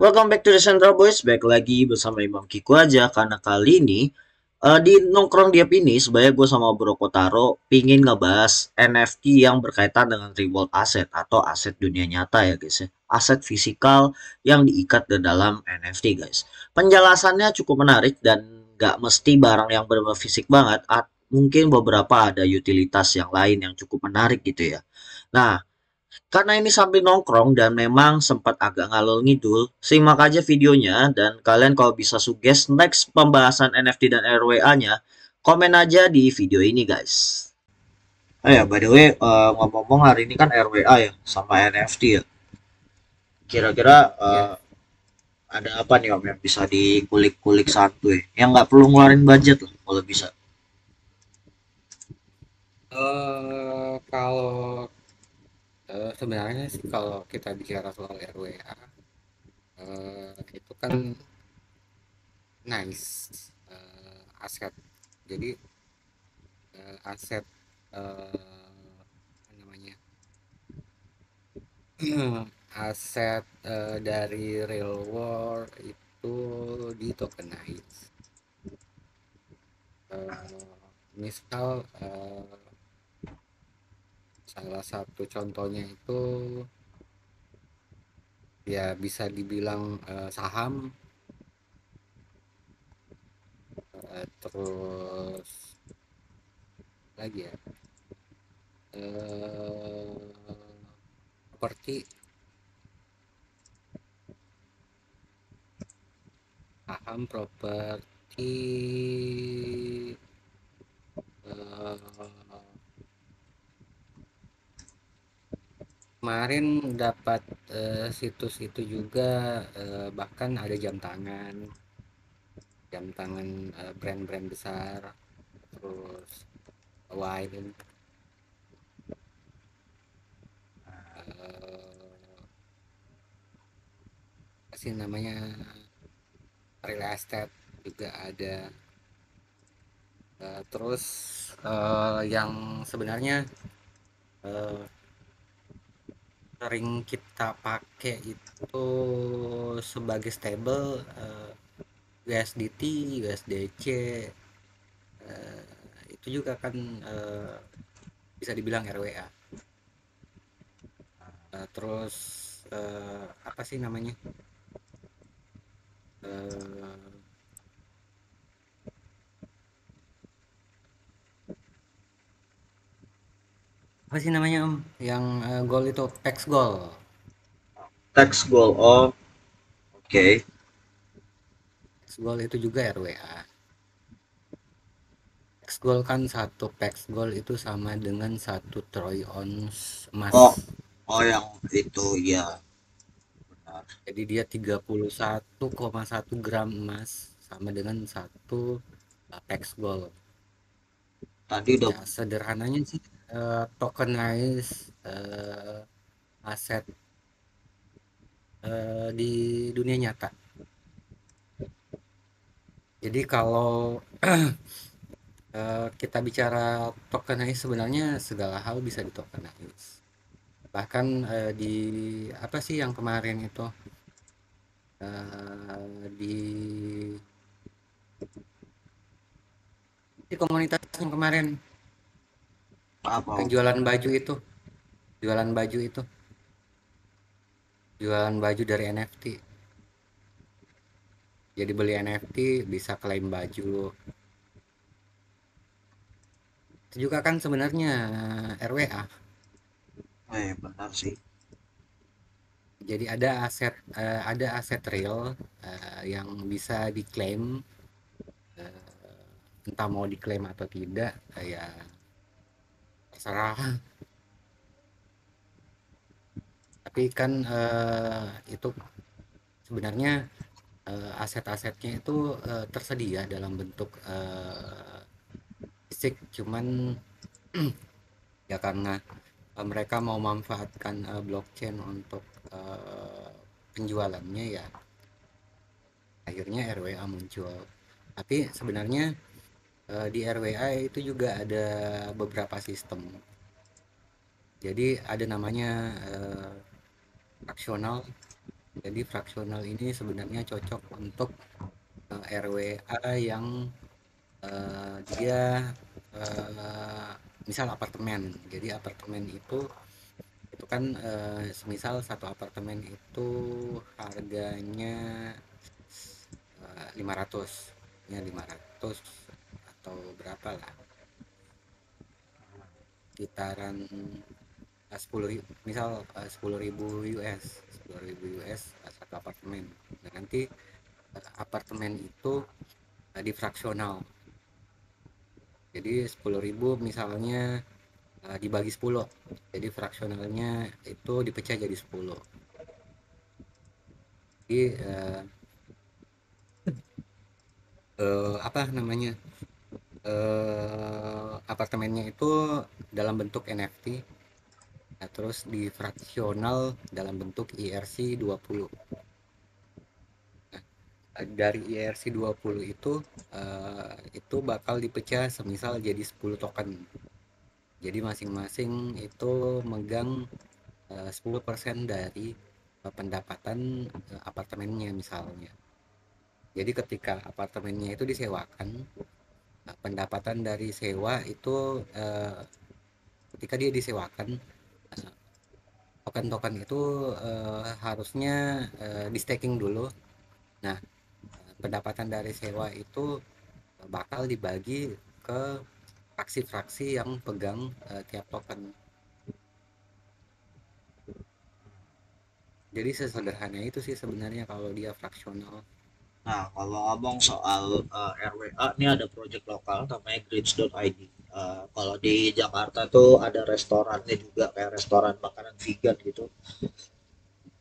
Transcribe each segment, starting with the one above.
Welcome back to the Central Boys. Back lagi bersama Imam Kiku aja. Karena kali ini di nongkrong diap ini sebenarnya gue sama Bro Kotaro pingin ngebahas NFT yang berkaitan dengan reward asset atau aset dunia nyata ya guys ya. Aset fisikal yang diikat ke dalam NFT guys. Penjelasannya cukup menarik dan nggak mesti barang yang benar fisik banget. Mungkin beberapa ada utilitas yang lain yang cukup menarik gitu ya. Nah, karena ini sambil nongkrong dan memang sempat agak ngalor ngidul, simak aja videonya dan kalian kalau bisa suggest next pembahasan NFT dan RWA-nya, komen aja di video ini guys. Oh ya, by the way, ngomong-ngomong hari ini kan RWA ya, sama NFT ya. Kira-kira Ya, ada apa nih Om yang bisa dikulik-kulik santuy, yang nggak perlu ngeluarin budget lah kalau bisa. kalau sebenarnya sih kalau kita bicara soal RWA, itu kan nice aset. Jadi aset apa namanya aset dari real world itu di tokenize. Misal salah satu contohnya itu ya bisa dibilang saham, terus lagi ya eh properti, saham, properti, eh, kemarin dapat situs itu juga, bahkan ada jam tangan brand-brand besar, terus wine, eh, apa sih namanya, real estate juga ada. Terus yang sebenarnya eh, sering kita pakai itu sebagai stable, USDT, USDC, itu juga kan bisa dibilang RWA. Terus apa sih namanya? Eh, Apa sih namanya Om? Yang gold itu X gold. Tax goal, oh oke. Okay. X gold itu juga RWA. X gold kan satu X gold itu sama dengan satu troy ounce emas. Oh, oh yang itu ya benar. Jadi dia 31,1 gram emas sama dengan satu X gold. Tadi udah Ya sederhananya sih tokenize aset di dunia nyata. Jadi kalau kita bicara tokenize, sebenarnya segala hal bisa di tokenize. Bahkan di apa sih yang kemarin itu, di komunitas yang kemarin apa yang jualan baju itu, jualan baju dari NFT. Jadi beli NFT bisa klaim baju. Itu juga kan sebenarnya RWA. benar sih. Jadi ada aset real yang bisa diklaim, entah mau diklaim atau tidak, ya terserah. Tapi kan itu sebenarnya aset-asetnya itu tersedia dalam bentuk fisik, cuman ya karena mereka mau memanfaatkan blockchain untuk eh, penjualannya, ya akhirnya RWA muncul. Tapi sebenarnya di RWA itu juga ada beberapa sistem. Jadi ada namanya fraksional, Jadi fraksional ini sebenarnya cocok untuk RWA yang dia misal apartemen. Jadi apartemen itu kan semisal satu apartemen itu harganya 500, ya 500 atau berapa lah, sekitaran 10.000, misal 10.000 US, 10.000 US satu apartemen. Nah, nanti apartemen itu difraksional. Jadi 10.000 misalnya dibagi 10. Jadi fraksionalnya itu dipecah jadi 10. Jadi apa namanya? Apartemennya itu dalam bentuk NFT. Nah, terus di fraksional dalam bentuk IRC 20. Dari IRC 20 itu bakal dipecah semisal jadi 10 token. Jadi masing-masing itu megang 10% dari pendapatan apartemennya misalnya. Jadi ketika apartemennya itu disewakan, pendapatan dari sewa itu ketika dia disewakan, token-token itu harusnya di staking dulu. Nah, pendapatan dari sewa itu bakal dibagi ke fraksi-fraksi yang pegang tiap token. Jadi sesederhana itu sih sebenarnya kalau dia fraksional. Nah, kalau ngomong soal RWA, ini ada project lokal namanya greens.id. Kalau di Jakarta tuh ada restorannya juga, kayak restoran makanan vegan gitu.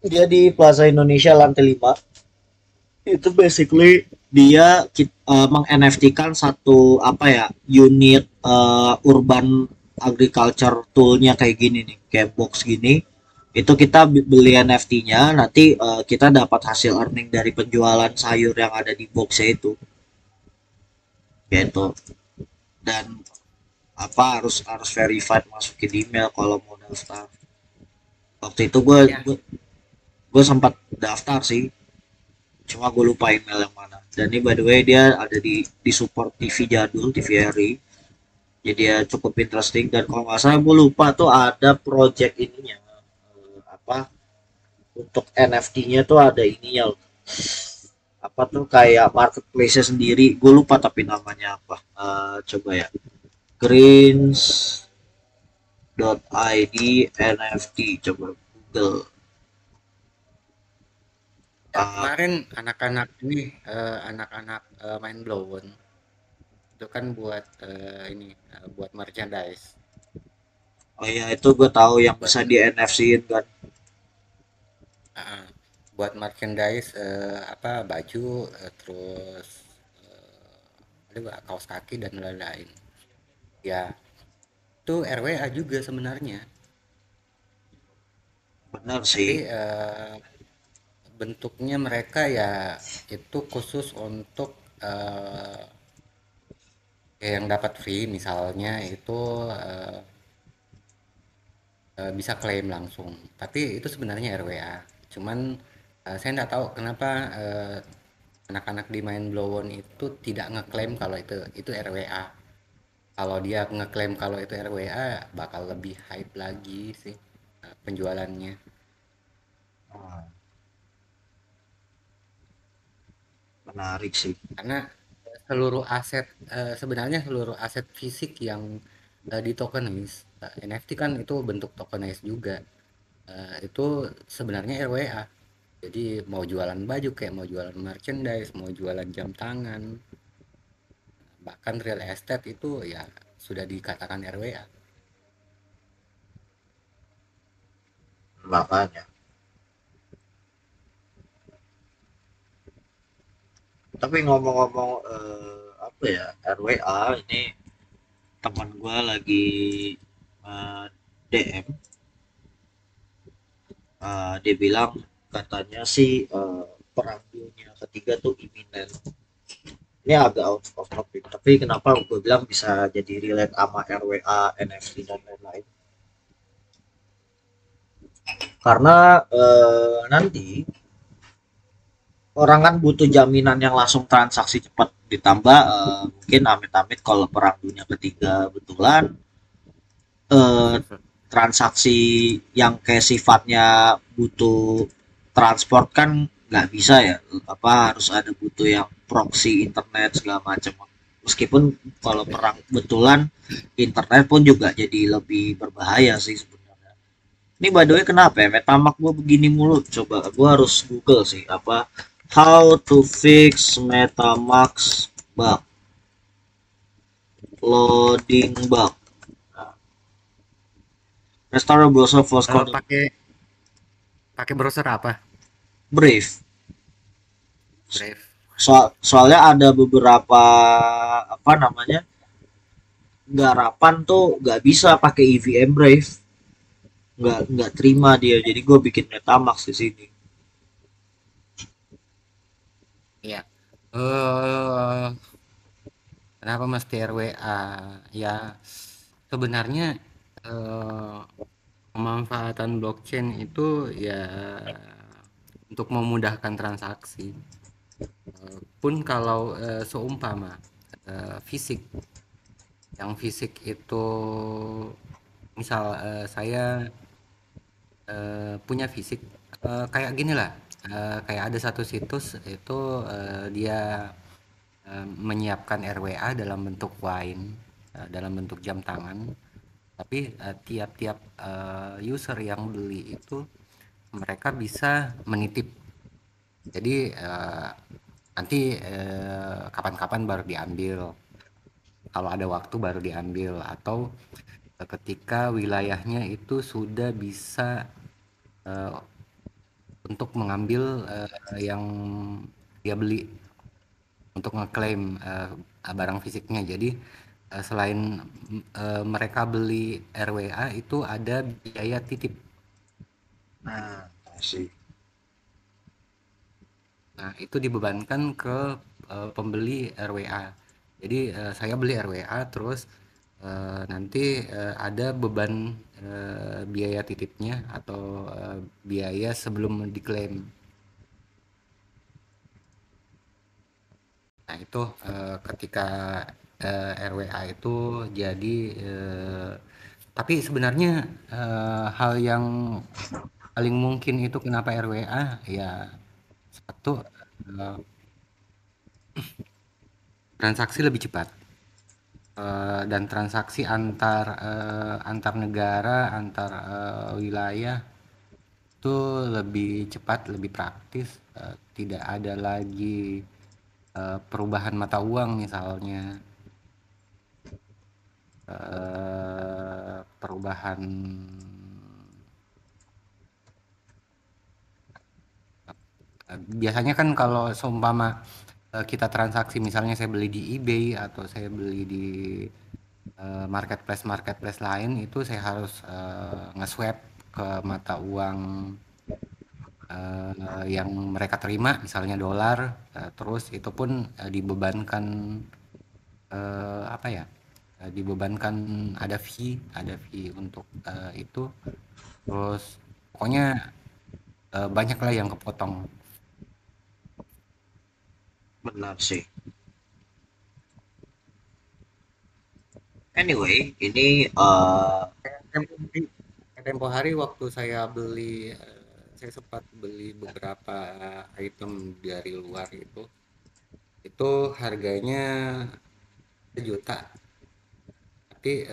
Dia di Plaza Indonesia lantai 5. Itu basically dia meng-NFT-kan satu apa ya, unit urban agriculture toolnya kayak gini nih, kayak box gini. Itu kita beli NFT-nya, nanti kita dapat hasil earning dari penjualan sayur yang ada di boxnya itu, gitu. Dan apa, harus harus verified masukin email kalau mau daftar. Waktu itu Ya, gue sempat daftar sih, cuma gue lupa email yang mana. Dan ini by the way dia ada di support TV jadul, TV RI, jadi ya cukup interesting. Dan kalau nggak salah gue lupa tuh ada project ininya, apa, untuk NFT-nya tuh ada ininya loh. Apa tuh kayak marketplace sendiri, gue lupa tapi namanya apa. Coba ya, greens.id NFT, coba Google. ya Uh, kemarin anak-anak ini anak-anak main blown itu kan buat buat merchandise. oh ya, itu gue tahu yang Buat bisa di NFC-in kan. uh, buat merchandise apa baju terus ada kaos kaki dan lain-lain. Ya, itu RWA juga sebenarnya. Bener Tapi sih. bentuknya mereka ya itu khusus untuk eh, yang dapat free misalnya itu eh, bisa klaim langsung. Tapi itu sebenarnya RWA. Cuman saya nggak tahu kenapa anak-anak di Mind Blown itu tidak ngeklaim kalau itu RWA. Kalau dia ngeklaim kalau itu RWA bakal lebih hype lagi sih penjualannya. Ah, menarik sih. Karena seluruh aset sebenarnya seluruh aset fisik yang di tokenize NFT kan itu bentuk tokenize juga. Itu sebenarnya RWA. Jadi mau jualan baju kayak mau jualan merchandise, mau jualan jam tangan, bahkan real estate itu ya sudah dikatakan RWA. Makanya. Tapi ngomong-ngomong apa ya, RWA ini, teman gue lagi DM, dia bilang katanya sih perang dunia ketiga tuh imminent. Ini agak out of topic, tapi kenapa gue bilang bisa jadi relate sama RWA, NFT dan lain-lain? Karena nanti orang kan butuh jaminan yang langsung transaksi cepat, ditambah mungkin amit-amit kalau perang dunia ketiga betulan, eh, transaksi yang kayak sifatnya butuh transport kan nggak bisa ya, apa harus ada butuh yang proxy internet segala macam, meskipun kalau perang betulan internet pun juga jadi lebih berbahaya sih sebenarnya. Ini by the way kenapa ya Metamask gue begini mulu, coba gue harus google sih apa how to fix Metamask bug, loading bug. Nah, restore browser force code Pakai pakai browser apa? Brave. Brave. Soalnya ada beberapa apa namanya garapan tuh nggak bisa pakai EVM Brave, nggak terima dia, jadi gue bikin Metamask di sini. Iya. Eh, kenapa mesti RWA? Ya, sebenarnya eh, pemanfaatan blockchain itu ya untuk memudahkan transaksi. Pun kalau seumpama fisik, yang fisik itu misal saya punya fisik kayak gini lah, kayak ada satu situs itu dia menyiapkan RWA dalam bentuk wine, dalam bentuk jam tangan, tapi tiap-tiap user yang beli itu mereka bisa menitip. Jadi nanti kapan-kapan baru diambil, kalau ada waktu baru diambil, atau ketika wilayahnya itu sudah bisa eh, untuk mengambil yang dia beli, untuk ngeklaim barang fisiknya. Jadi selain mereka beli RWA itu ada biaya titip. Nah, sih. Nah, itu dibebankan ke pembeli RWA. Jadi saya beli RWA terus nanti ada beban biaya titipnya atau biaya sebelum diklaim. Nah, itu ketika RWA itu jadi tapi sebenarnya hal yang paling mungkin itu kenapa RWA ya satu eh, transaksi lebih cepat. Dan transaksi antar negara, antar wilayah itu lebih cepat, lebih praktis, tidak ada lagi perubahan mata uang misalnya, perubahan biasanya kan kalau seumpama kita transaksi misalnya saya beli di eBay atau saya beli di marketplace lain itu saya harus nge-swap ke mata uang yang mereka terima misalnya dolar, terus itu pun dibebankan apa ya, dibebankan ada fee untuk itu, terus pokoknya banyak lah yang kepotong. Benar sih. Anyway, ini Tempo hari, tempo hari waktu saya beli, saya sempat beli beberapa item dari luar itu harganya 1 juta, tapi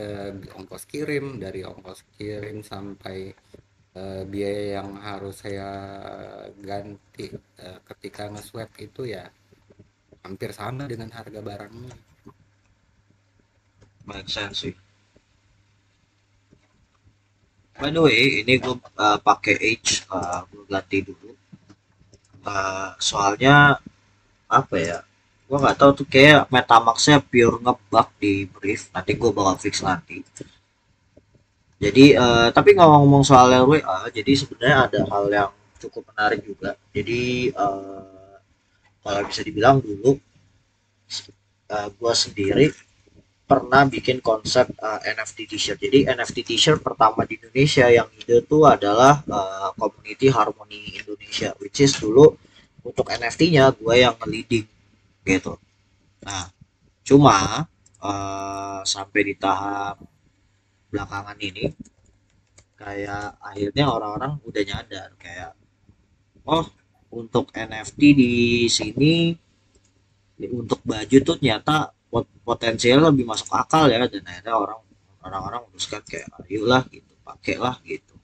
ongkos kirim, dari ongkos kirim sampai biaya yang harus saya ganti ketika nge-swap itu ya hampir sama dengan harga barangnya. make sense sih. By the way, ini gue pakai Edge, gue ganti dulu. Soalnya apa ya? Gue nggak tahu tuh kayak Metamasknya pure ngebug di brief. Nanti gue bakal fix nanti. Jadi tapi ngomong-ngomong soal LWA, jadi sebenarnya ada hal yang cukup menarik juga. Jadi kalau bisa dibilang dulu gue sendiri pernah bikin konsep NFT T-shirt. Jadi NFT T-shirt pertama di Indonesia yang ide tuh adalah community Harmony Indonesia, which is dulu untuk NFT-nya gue yang nge-leading gitu. Nah, cuma sampai di tahap belakangan ini kayak akhirnya orang-orang udah nyadar kayak, oh, untuk NFT di sini untuk baju tuh ternyata potensial lebih masuk akal ya, dan akhirnya orang-orang memutuskan kayak ayolah gitu, pakailah gitu,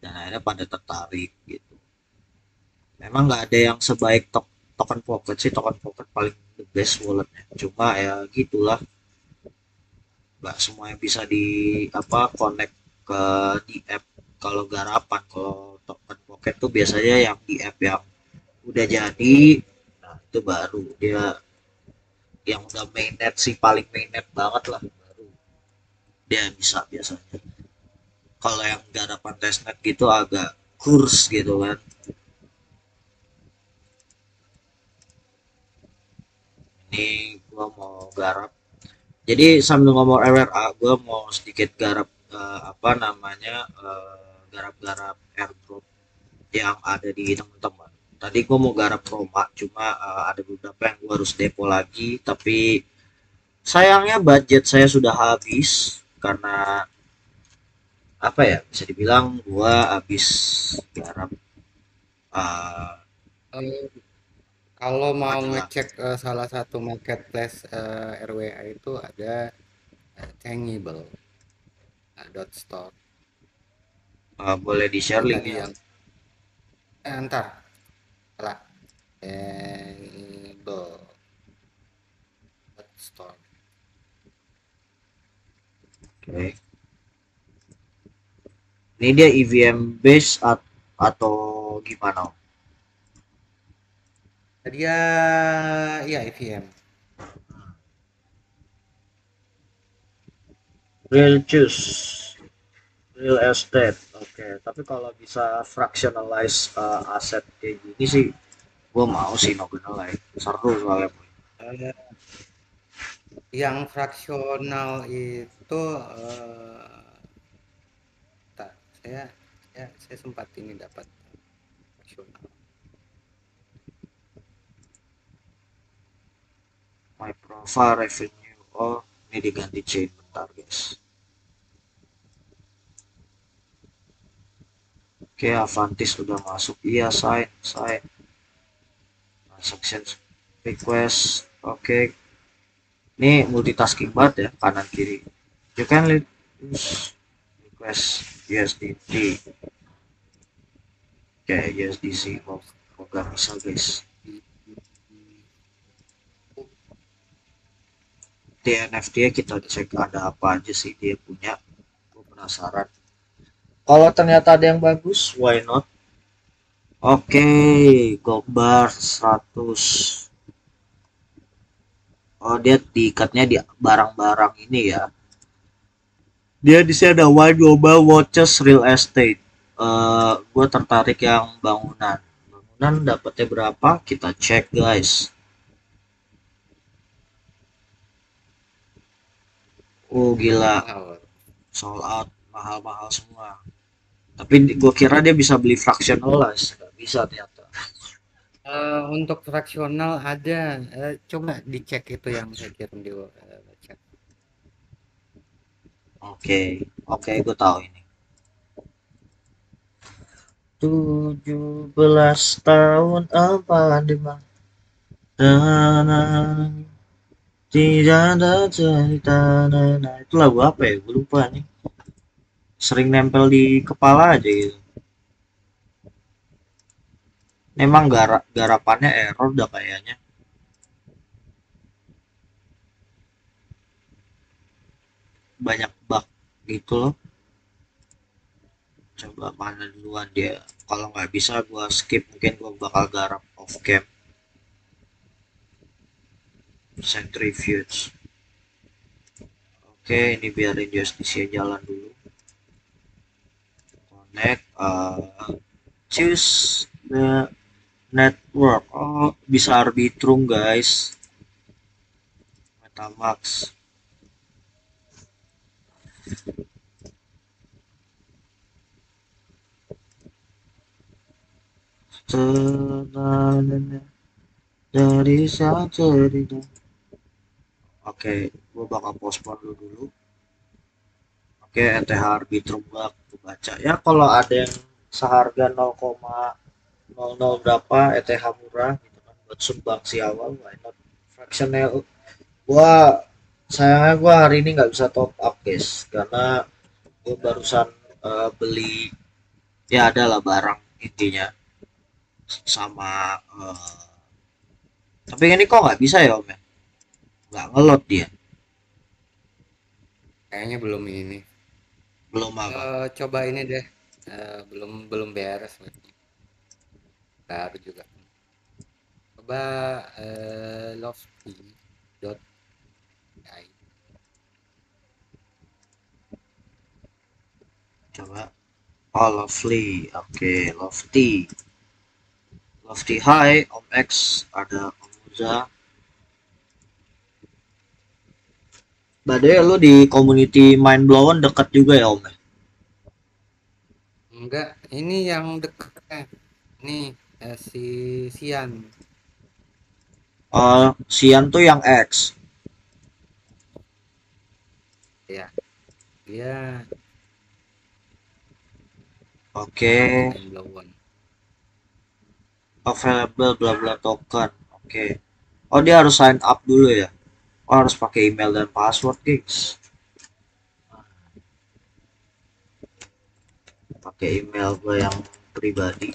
dan akhirnya pada tertarik gitu. Memang nggak ada yang sebaik token pocket sih, token pocket paling the best walletnya, cuma ya gitulah, nggak semuanya bisa di apa connect ke di app. Kalau garapan, kalau token pocket tuh biasanya yang di app yang udah jadi, nah itu baru dia yang udah mainnet sih, paling mainnet banget lah, baru dia bisa biasanya. Kalau yang garapan testnet gitu agak kurs gitu kan. Ini gua mau garap, jadi sambil ngomong RRA gua mau sedikit garap apa namanya, garap-garap airdrop yang ada di teman-teman. Tadi gue mau garap Roma, cuma ada beberapa yang gue harus depo lagi. Tapi sayangnya budget saya sudah habis karena apa ya? Bisa dibilang gue habis garap uh, Eh, Kalau mau adalah ngecek salah satu marketplace RWA itu ada Tangible .store. boleh di share Itu tadi linknya. yang ntar salah Tangible .store. Oke. Ini dia EVM base atau gimana? Dia ya EVM. Real choose real estate. Oke, tapi kalau bisa fractionalize aset kayak gini sih gue mau sih, no gonna lie, seru soalnya. Eh, yang fraksional itu tak saya sempat ini dapat fraksional. My profile revenue, oh ini diganti chain, bentar guys. Oke, Avantis sudah masuk, iya, sign sign transaction request. Oke, ini multitasking banget ya, kanan kiri. You can lead request USDT. Oke, USDC mau nggak bisa guys. Di NFT nya kita cek ada apa aja sih dia punya, gue penasaran. Kalau ternyata ada yang bagus, why not. Oke, Gokbar 100. Oh, dia diikatnya di barang-barang ini ya. Dia di sini ada One Global Watches Real Estate. Gue tertarik yang bangunan. Bangunan dapatnya berapa? Kita cek guys. Oh gila, Sold out. sold out, mahal-mahal semua. Tapi gue kira dia bisa beli fractionalize, nggak bisa ternyata. Untuk fraksional ada, coba dicek itu yang saya kirim di chat. Oke, oke, gue tahu ini. 17 tahun apa di mana tidak ada cerita. Nah, itu lagu apa ya? Gue lupa nih. Sering nempel di kepala aja gitu. Memang garapannya error dah kayaknya. Banyak bug gitu loh. Coba mana duluan dia. Kalau nggak bisa gua skip, mungkin gua bakal garap off cam. Centrifuge. Oke, ini biarin justisia jalan dulu. Connect. Choose the network. Oh, bisa Arbitrum guys. Metamax. dari sang cerita. Oke, gue bakal postpone dulu. Oke, ETH Arbitrum gua aku baca. Ya kalau ada yang seharga 0,00 berapa ETH murah gitu kan buat sumbang si awal, why not? Fractional gua sayangnya gua hari ini nggak bisa top up guys karena gue barusan beli ya adalah barang intinya sama tapi ini kok nggak bisa ya om ya, nggak ngelot dia, Kayaknya belum ini. belum apa. Coba ini deh. Belum belum beres lagi. Baru juga. Coba lofty.ai. Coba. Oh lovely, oke, lofty, lofty high om X, ada om Uza. Badai lu di community mind blown deket juga ya om ya? Enggak, ini yang deket. Nih, si Sian. Sian tuh yang X. Ya, dia Oke, lagi main blow on. available bla bla token. Oke. Oh dia harus sign up dulu ya. Oh, harus pakai email dan password guys. Pakai email gue yang pribadi.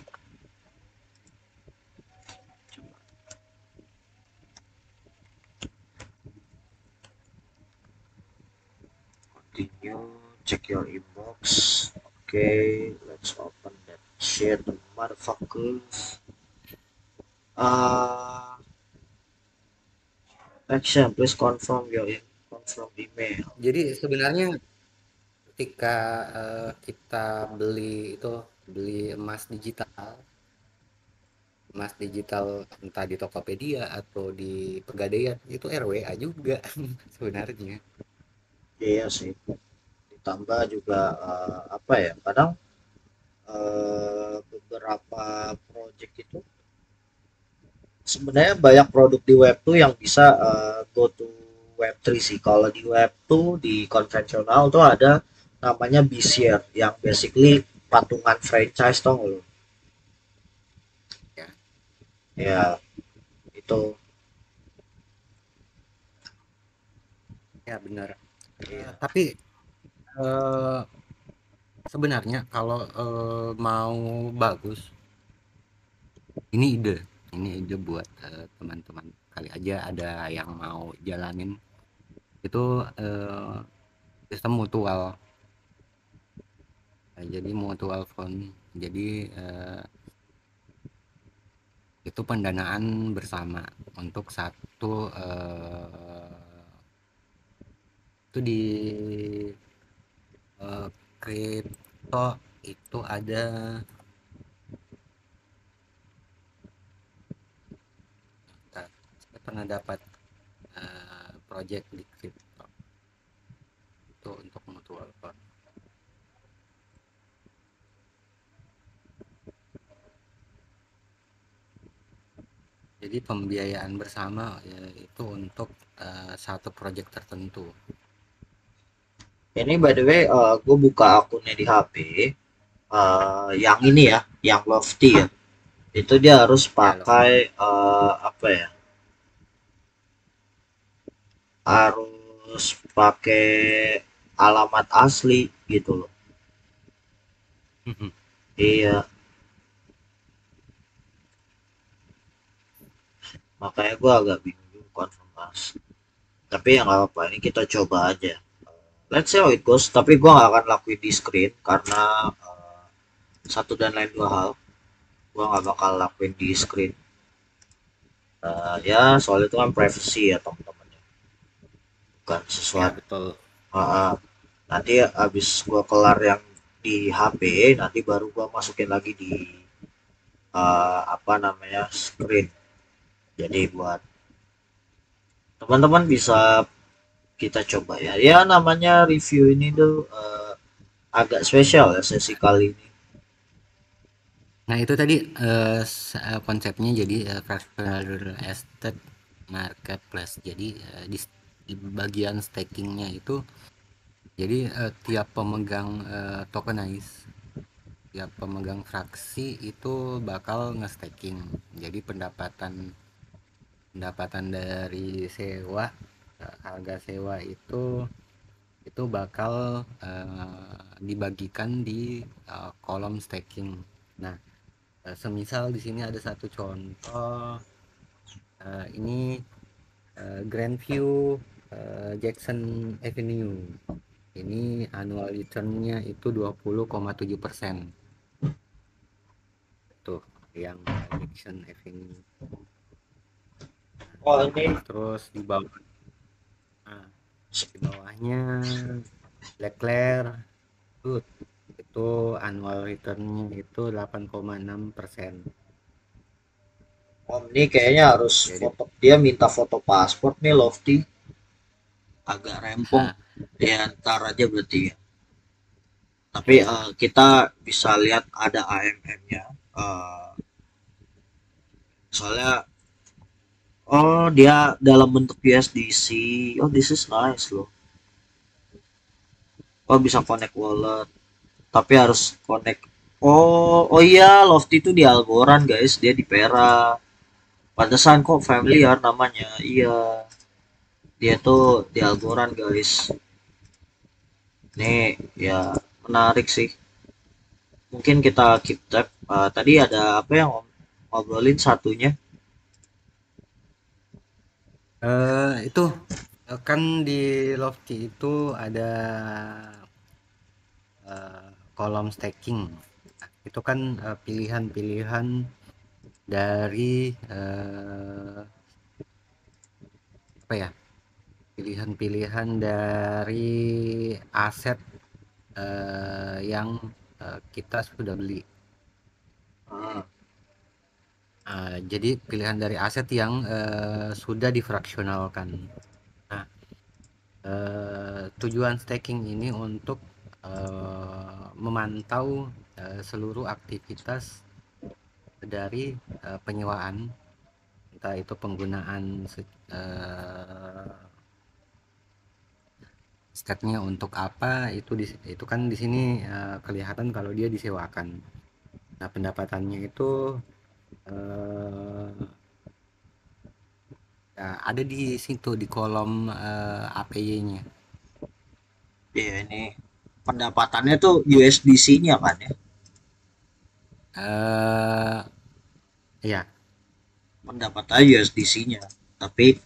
Continue, check your inbox. Okay, let's open that shit, motherfuckers. Uh, Action, please confirm email. Jadi sebenarnya ketika kita beli emas digital entah di Tokopedia atau di Pegadaian itu RWA juga sebenarnya. Iya sih. Ditambah juga apa ya? Kadang beberapa project itu sebenarnya banyak produk di web tuh yang bisa go to web 3 sih. Kalau di web tuh di konvensional tuh ada namanya BShare yang basically patungan franchise tau nggak lu? Ya, Ya itu. ya benar. Iya. Tapi eh, sebenarnya kalau mau bagus, ini ide buat teman-teman kali aja ada yang mau jalanin itu sistem mutual. Jadi mutual fund. Jadi itu pendanaan bersama untuk satu itu di kripto itu ada saya pernah dapat project di kripto itu untuk mutual fund. Jadi pembiayaan bersama ya, itu untuk satu project tertentu. Ini by the way gue buka akunnya di HP yang ini ya, yang Lofty ya. Itu dia harus Ya loh. pakai apa ya? Harus pakai alamat asli gitu loh. Iya, makanya gue agak bingung konfirmasi. Tapi ya nggak apa-apa, ini kita coba aja. Let's see how it goes. Tapi gue nggak akan lakuin di screen karena satu dan lain dua hal. Gue nggak bakal lakuin di screen. Ya soal itu kan privacy ya teman-teman. Bukan Ya sesuatu. betul. Nanti abis gue kelar yang di HP, nanti baru gue masukin lagi di apa namanya screen. Jadi buat teman-teman bisa kita coba ya. Ya namanya review ini tuh agak spesial ya sesi kali ini. Nah, itu tadi konsepnya jadi fractional real estate marketplace. Jadi di bagian stakingnya itu, jadi tiap pemegang tokenize, tiap pemegang fraksi itu bakal nge-staking. Jadi pendapatan pendapatan dari sewa, harga sewa itu bakal dibagikan di kolom staking. Nah, semisal di sini ada satu contoh, ini Grandview Jackson Avenue. Ini annual return-nya itu 20,7%. Tuh, yang Jackson Avenue. Oh ini Terus di bawah, nah, di bawahnya Leclerc Good. Itu annual return-nya itu 8,6%. Om ini kayaknya harus Jadi, foto, dia minta foto paspor nih Lofty, agak rempong. Ya ntar aja berarti ya. Tapi ya, kita bisa lihat ada AMM-nya. Soalnya oh dia dalam bentuk USDC. Oh this is nice loh. Oh bisa connect wallet. Tapi harus connect. Oh iya Lofty itu di Algorand guys. Dia di Pera. Pantesan kok familiar namanya. Iya. Dia tuh di Algorand guys. Nih ya menarik sih. Mungkin kita keep tab. Tadi ada apa yang Om ngobrolin satunya? itu kan di Lofty itu ada kolom staking. Nah, itu kan pilihan-pilihan dari apa ya? Pilihan-pilihan dari aset yang kita sudah beli. Ah, Jadi pilihan dari aset yang sudah difraksionalkan. Nah, tujuan staking ini untuk memantau seluruh aktivitas dari penyewaan, entah itu penggunaan statnya untuk apa, itu kan di sini kelihatan kalau dia disewakan. Nah, pendapatannya itu eh, ya, ada di situ di kolom APY-nya. iya ini pendapatannya tuh USDC-nya kan ya? eh ya, Pendapatannya USDC-nya. Tapi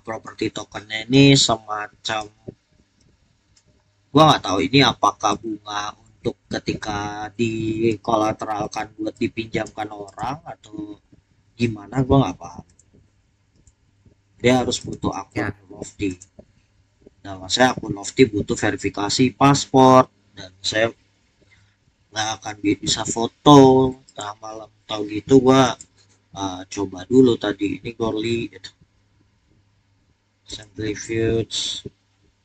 properti tokennya ini semacam gua nggak tahu ini apakah bunga untuk ketika dikolateralkan buat dipinjamkan orang atau gimana gua nggak paham. Dia harus butuh akun ya, Lofty. Nah, saya akun Lofty butuh verifikasi paspor dan saya nggak akan bisa foto tengah malam tahu gitu gua coba dulu tadi ini Gorli gitu. Centrifuge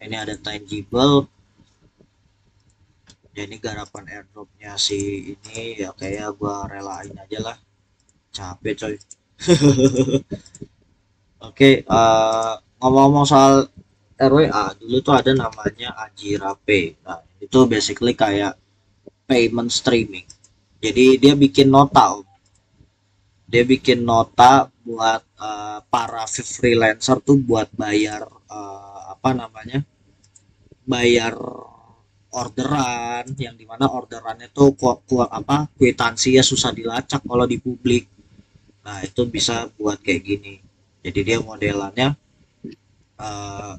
ini ada tangible ya ini garapan airdropnya si ini ya kayak gua relain aja lah capek coy. Oke, ngomong-ngomong soal RWA dulu tuh ada namanya Ajira Pay. Nah itu basically kayak payment streaming, jadi dia bikin nota Om. Dia bikin nota buat para freelancer tuh buat bayar apa namanya, bayar orderan yang dimana orderannya tuh apa kwitansinya susah dilacak kalau di publik. Nah itu bisa buat kayak gini, jadi dia modelannya eh,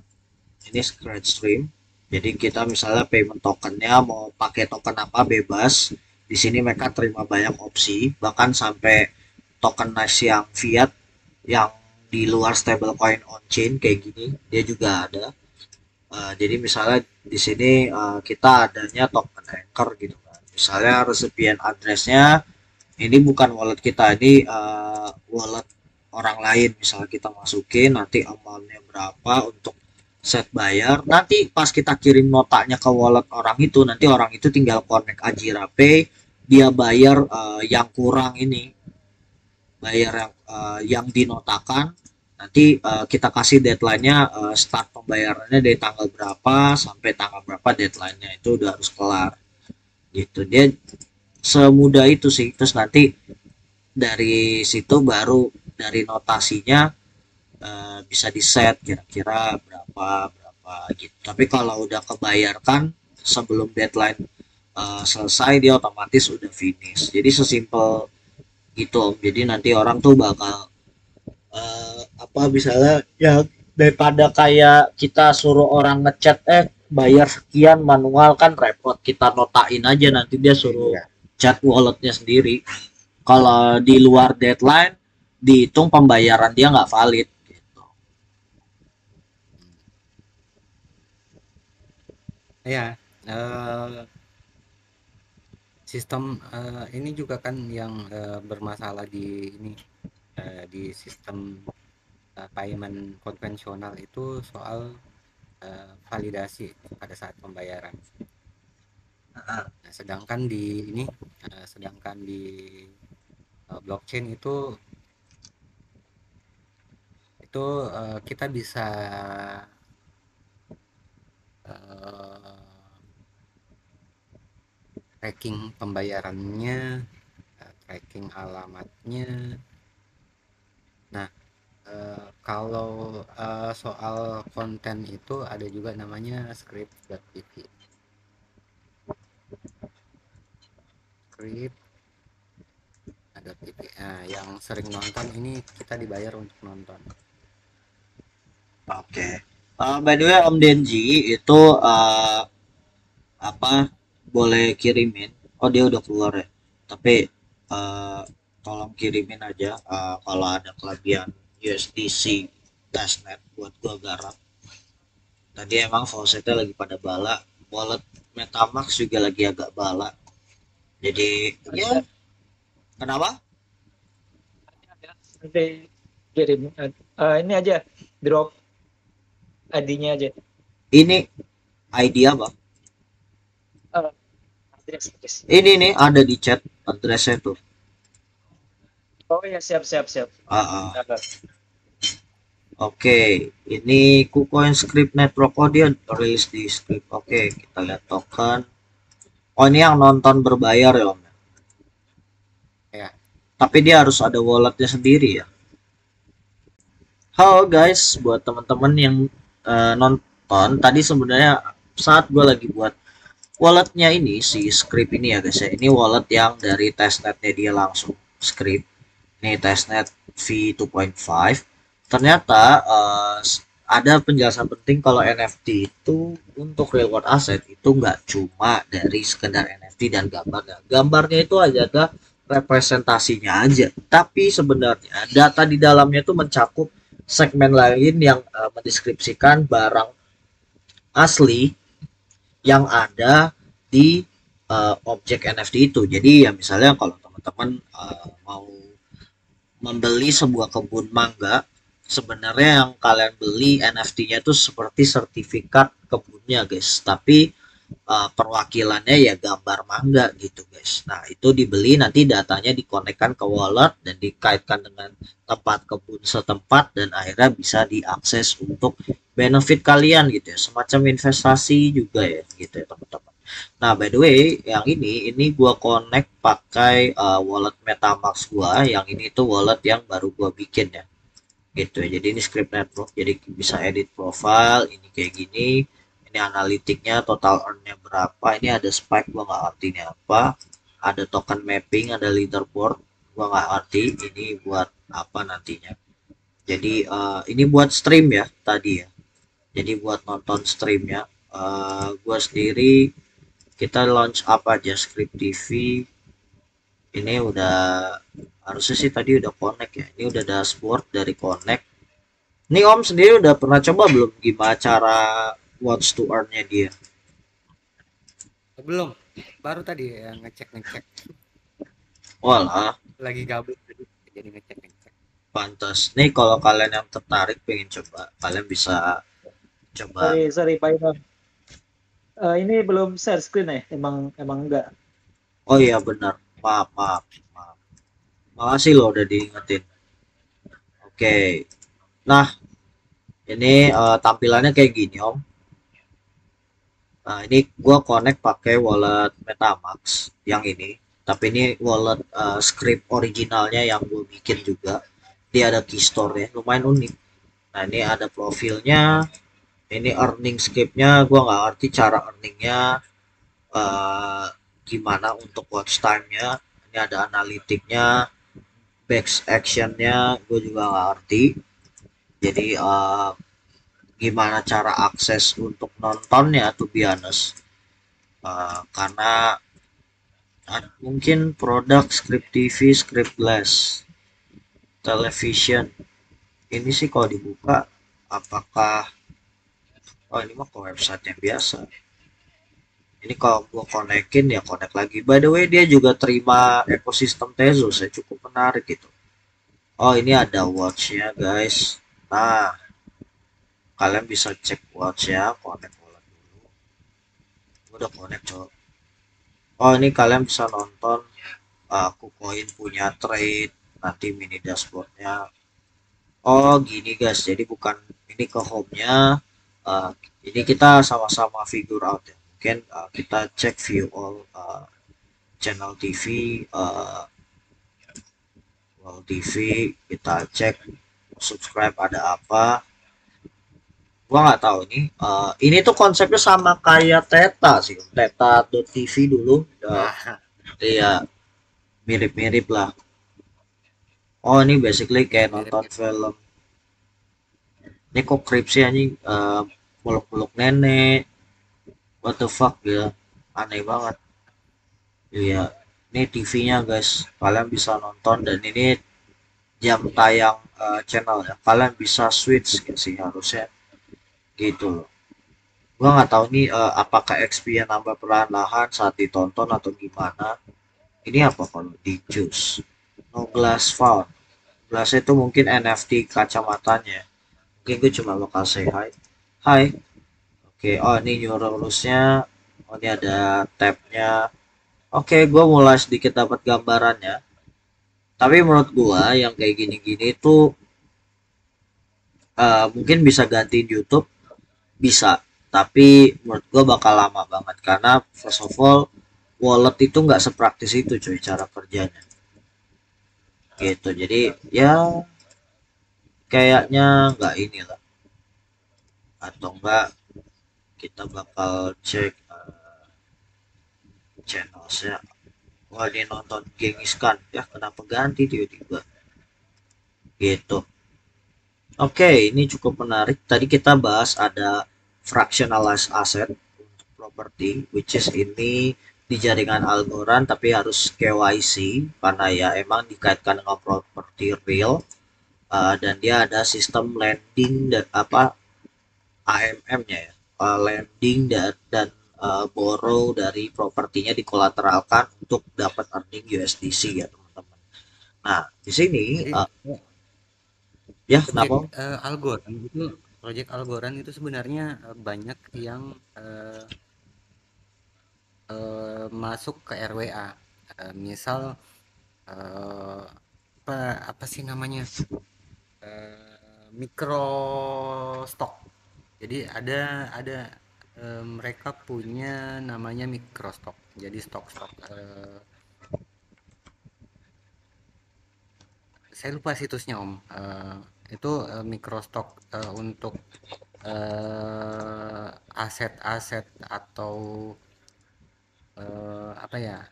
ini scratch stream. Jadi kita misalnya payment tokennya mau pakai token apa bebas. Di sini mereka terima banyak opsi, bahkan sampai token nice yang fiat yang di luar stablecoin on chain kayak gini dia juga ada. Jadi misalnya di sini kita adanya token anchor gitu kan. Misalnya recipient addressnya ini bukan wallet kita, ini wallet orang lain. Misalnya kita masukin nanti amountnya berapa untuk set bayar. Nanti pas kita kirim notanya ke wallet orang itu, nanti orang itu tinggal connect Ajira Pay, dia bayar yang kurang ini, bayar yang dinotakan, nanti kita kasih deadline-nya, start pembayarannya dari tanggal berapa sampai tanggal berapa, deadline-nya itu udah harus kelar gitu. Dia semudah itu sih. Terus nanti dari situ baru dari notasinya bisa di set kira-kira berapa berapa gitu. Tapi kalau udah kebayarkan sebelum deadline selesai, dia otomatis udah finish. Jadi sesimpel gitu Om. Jadi nanti orang tuh bakal apa misalnya ya, daripada kayak kita suruh orang ngechat bayar sekian manual kan repot, kita notain aja nanti dia suruh Iya. chat walletnya sendiri. Kalau di luar deadline dihitung pembayaran dia nggak valid gitu. Ya, sistem ini juga kan yang bermasalah di ini, di sistem payment konvensional itu soal validasi pada saat pembayaran. Nah, sedangkan di ini, sedangkan di blockchain itu kita bisa eh, tracking pembayarannya, tracking alamatnya. Nah, kalau soal konten itu ada juga namanya script.tv. Script ada TV. Nah, yang sering nonton ini kita dibayar untuk nonton. Oke. Okay. By the way Om Denji itu apa boleh kirimin? Oh dia udah keluar ya. Tapi uh, tolong kirimin aja kalau ada kelebihan USDC testnet buat gua garap. Tadi emang faucetnya lagi pada bala, wallet Metamax juga lagi agak bala. Jadi ya kenapa? Nanti kirim ini aja, drop ID-nya aja. Ini ID apa? Eh, address. Ini nih ada di chat addressnya tuh. Oh ya, siap siap siap. Ah, Ada. Oke, ini KuCoin Script Network. Oh dia rilis di script. Oke, kita lihat token. Oh ini yang nonton berbayar ya Om. Ya, Tapi dia harus ada walletnya sendiri ya. Halo guys, buat teman-teman yang nonton, tadi sebenarnya saat gue lagi buat walletnya ini, si script ini ya guys ya. Ini wallet yang dari testnetnya dia langsung script. Ini testnet V2.5. Ternyata ada penjelasan penting kalau NFT itu untuk real world asset itu nggak cuma dari sekedar NFT dan gambarnya. Gambarnya itu aja ada representasinya aja. Tapi sebenarnya data di dalamnya itu mencakup segmen lain yang mendeskripsikan barang asli yang ada di objek NFT itu. Jadi ya misalnya kalau teman-teman mau membeli sebuah kebun mangga, sebenarnya yang kalian beli NFT-nya itu seperti sertifikat kebunnya guys, tapi perwakilannya ya gambar mangga gitu guys. Nah itu dibeli, nanti datanya dikonekkan ke wallet dan dikaitkan dengan tempat kebun setempat dan akhirnya bisa diakses untuk benefit kalian gitu ya, semacam investasi juga ya gitu ya teman-teman. Nah, by the way, yang ini gua connect pakai wallet MetaMask gua. Yang ini tuh wallet yang baru gua bikin ya. Gitu ya. Jadi ini script network, jadi bisa edit profile, ini kayak gini. Ini analitiknya, total earn-nya berapa. Ini ada spike, gua nggak ngerti ini apa. Ada token mapping, ada leaderboard, gua nggak ngerti ini buat apa nantinya. Jadi ini buat stream ya tadi ya. Jadi buat nonton streamnya. Gua sendiri kita launch apa aja script TV ini udah harusnya sih tadi udah connect ya, ini udah dashboard dari connect. Ini Om sendiri udah pernah coba belum gimana cara watch to earn-nya dia? belum. Baru tadi ngecek-ngecek. Walah, Lagi gabut jadi ngecek-ngecek. pantas nih kalau kalian yang tertarik pengen coba, kalian bisa coba. Sorry Pak Imam. Ini belum share screen ya? Emang enggak. Oh iya benar. Maaf, maaf, maaf. Makasih loh udah diingetin. Oke. Nah, ini tampilannya kayak gini, Om. Nah, ini gua connect pakai wallet MetaMask yang ini. Tapi ini wallet script originalnya yang gue bikin juga. Dia ada keystore ya, lumayan unik. Nah, ini ada profilnya. Ini earning scriptnya, gue nggak ngerti cara earningnya eh, gimana untuk watch time-nya. Ini ada analitiknya, back actionnya, gue juga nggak ngerti. Jadi gimana cara akses untuk nontonnya, to be honest. Karena mungkin produk script TV, scriptless, television. Ini sih kalau dibuka, apakah oh ini mah ke website yang biasa. Ini kalau gua konekin ya connect lagi. By the way dia juga terima ekosistem Tezos ya, cukup menarik gitu. Oh ini ada watchnya guys. Nah kalian bisa cek watch ya, connect wallet dulu. Gua udah connect coba. Oh ini kalian bisa nonton KuCoin punya trade, nanti mini dashboardnya. Oh gini guys, jadi bukan ini ke home-nya. Uh, ini kita sama-sama figure out ya. Mungkin kita cek view all channel TV, World TV, kita cek subscribe ada apa. Gua nggak tahu nih. Ini tuh konsepnya sama kayak Teta sih, Teta.tv dulu. Nah, Iya mirip-mirip lah. Oh ini basically kayak mirip-mirip nonton ya. film. Ini kok kripsi anjing peluk-peluk nenek. What the fuck ya, aneh banget. Iya, ini TV-nya guys, kalian bisa nonton dan ini jam tayang channel ya. Kalian bisa switch gitu sih harusnya gitu loh. Gua nggak tahu nih apakah XP-nya nambah perlahan-lahan saat ditonton atau gimana. Ini apa kalau di choose? No glass found. Glass itu mungkin NFT kacamatanya. Mungkin gue cuma bakal say hi. Hai. Oke, oh ini new rules-nya. Oh ini ada tab-nya. Oke, gue mulai sedikit dapat gambarannya. Tapi menurut gue yang kayak gini-gini itu mungkin bisa gantiin YouTube, bisa. Tapi menurut gue bakal lama banget karena first of all wallet itu nggak sepraktis itu cuy cara kerjanya. Gitu. Jadi ya kayaknya nggak inilah atau enggak kita bakal cek channelsnya. Wah dia nonton Genghis Khan ya kenapa ganti tiba-tiba gitu. Oke, ini cukup menarik. Tadi kita bahas ada fractionalized asset untuk property, which is ini di jaringan Algorand tapi harus KYC karena ya emang dikaitkan dengan property real dan dia ada sistem lending dan apa AMM-nya ya, lending dan borrow dari propertinya dikolateralkan untuk dapat earning USDC ya teman-teman. Nah di sini Jadi ya project kenapa? Algorand itu project Algorand itu sebenarnya banyak yang eh, masuk ke RWA. Misal eh, apa apa sih namanya? Micro stock. Jadi ada mereka punya namanya micro stock. Jadi stok-stok saya lupa situsnya Om. Itu micro stock untuk aset-aset atau apa ya,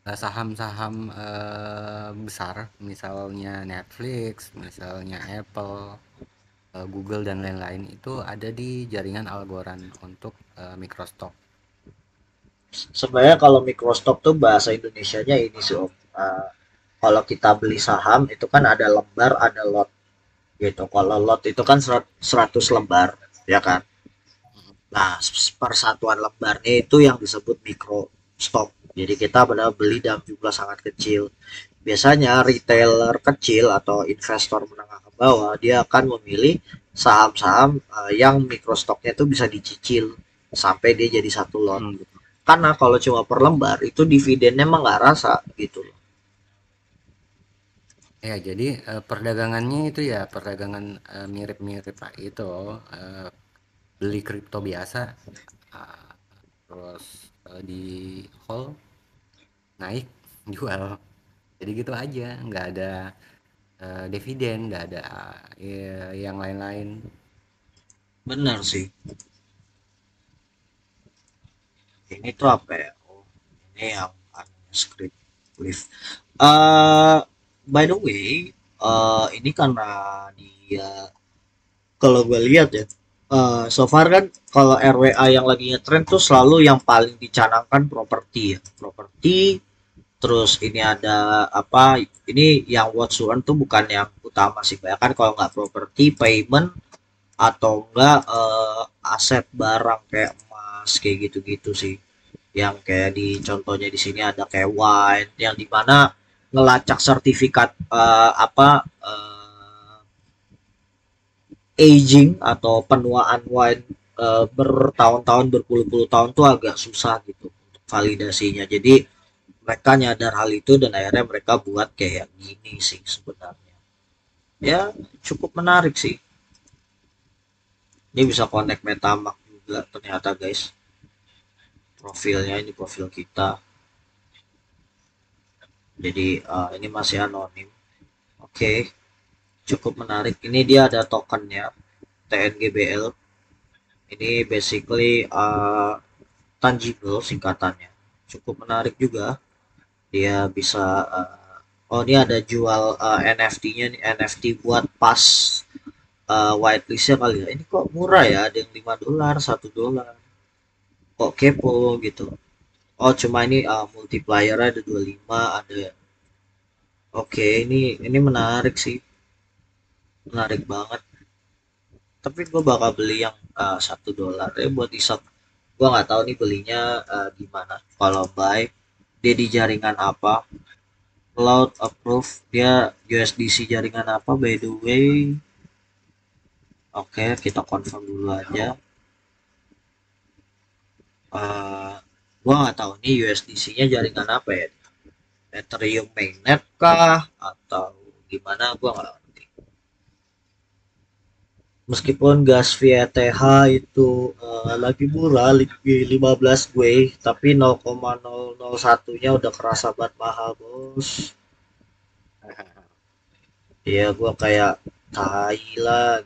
saham-saham besar, misalnya Netflix, misalnya Apple, Google dan lain-lain itu ada di jaringan Algorand untuk microstock. Sebenarnya kalau microstock tuh bahasa Indonesianya ini sih Om. Kalau kita beli saham itu kan ada lembar, ada lot gitu. Kalau lot itu kan 100 lembar, ya kan? Nah, persatuan lembarnya itu yang disebut micro stock. Jadi kita benar beli dalam jumlah sangat kecil. Biasanya retailer kecil atau investor menengah ke bawah dia akan memilih saham-saham yang micro stocknya itu bisa dicicil sampai dia jadi satu lot. Gitu. Karena kalau cuma per lembar itu dividennya emang nggak rasa gitu loh. Ya, jadi perdagangannya itu ya perdagangan mirip-mirip Pak itu beli kripto biasa, eh, terus di hold naik jual. Jadi gitu aja, nggak ada dividen, nggak ada yang lain-lain. Bener sih. Ini tuh apa ya? Oh, ini yang script lift. eh by the way, ini karena dia, kalau gue lihat ya, so far kan kalau RWA yang lagi ngetrend tuh selalu yang paling dicanangkan properti ya, properti. Terus ini ada apa, ini yang watch to earn tuh bukan yang utama sih, banyak kan kalau nggak properti, payment, atau enggak aset barang kayak emas kayak gitu-gitu sih, yang kayak di contohnya di sini ada kayak wine yang dimana ngelacak sertifikat apa aging atau penuaan wine bertahun-tahun, berpuluh-puluh tahun tuh agak susah gitu untuk validasinya. Jadi mereka nyadar hal itu dan akhirnya mereka buat kayak gini sih sebenarnya. Ya cukup menarik sih. Ini bisa connect MetaMask juga ternyata guys. Profilnya ini profil kita. Jadi ini masih anonim. Oke, cukup menarik. Ini dia ada tokennya TNGBL. Ini basically tangible singkatannya. Cukup menarik juga. Dia bisa oh ini ada jual NFT-nya nih, NFT buat pas whitelistnya kali ya. Ini kok murah ya, ada yang $5, $1. Kok kepo gitu. Oh cuma ini multiplier ada 25, ada. Oke, ini menarik sih, menarik banget. Tapi gue bakal beli yang $1 ya buat isap. Gue nggak tahu nih belinya gimana. Kalau buy dia di jaringan apa? Cloud approve, dia USDC jaringan apa by the way? Oke, kita confirm dulu aja. Uh, gua nggak tahu nih USDC-nya jaringan apa ya? Ethereum mainnet kah atau gimana? Gua nggak ngerti. Meskipun gas via TH itu lagi murah, lagi 15 gue, tapi 0,001-nya udah kerasa banget mahal, bos. Iya, gua kayak tai lah.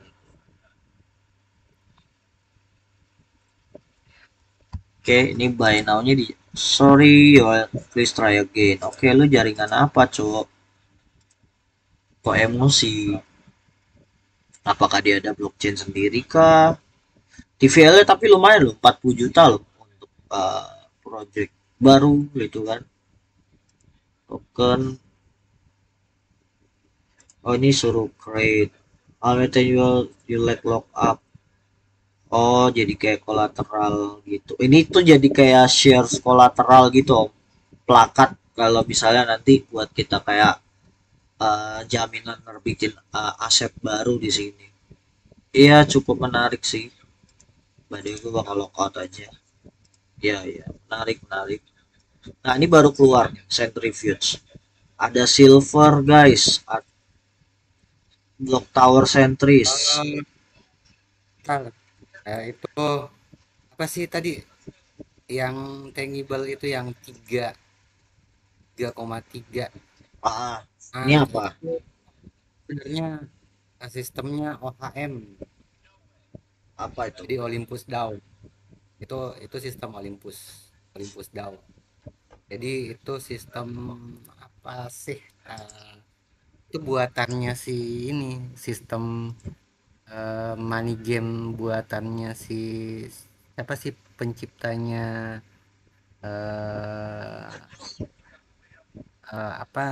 Oke, ini buy now-nya di sorry, please try again. Oke, lu jaringan apa, cowok? Kok emosi? Apakah dia ada blockchain sendiri kah? TVL-nya tapi lumayan loh, 40 juta loh untuk project baru gitu kan. Token. Oh, ini suruh create. Almetin you like lock up. Oh, jadi kayak kolateral gitu. Ini tuh jadi kayak shares kolateral gitu, Om. Plakat kalau misalnya nanti buat kita kayak jaminan nerbitin aset baru di sini. Iya cukup menarik sih. Badai gue bakal lockout aja. Iya iya menarik menarik. Nah ini baru keluar nih Centrifuge. Ada silver guys. Block Tower Centris. Kalau itu apa sih tadi yang tangible itu yang 3,3. Ini Nah, apa? itu sebenarnya sistemnya OHM. Apa itu? Jadi Olympus DAO. Itu sistem Olympus Olympus DAO. Jadi itu sistem apa sih? Itu buatannya si ini, sistem money game buatannya si siapa sih penciptanya eh apa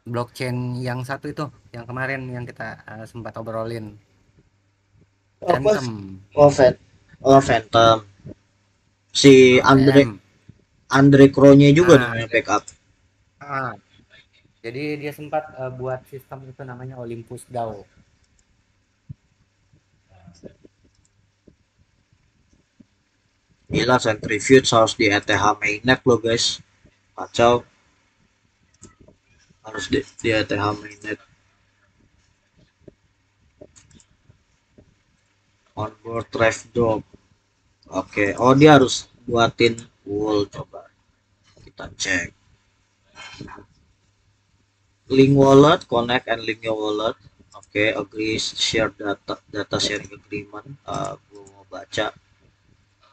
blockchain yang satu itu yang kemarin yang kita sempat obrolin. Apa? Phantom. Oh, oh Phantom. Si OHM. Andre Kronya juga Ah, namanya backup. ah. Jadi dia sempat buat sistem itu namanya Olympus DAO. Gila, Centrifuge harus di ETH mainnet loh guys. Kacau, harus di ETH mainnet. Onboard drive drop. Oke, oh dia harus buatin pool, coba kita cek. Link wallet, connect and link your wallet. Oke, agree share data sharing agreement. Gua mau baca.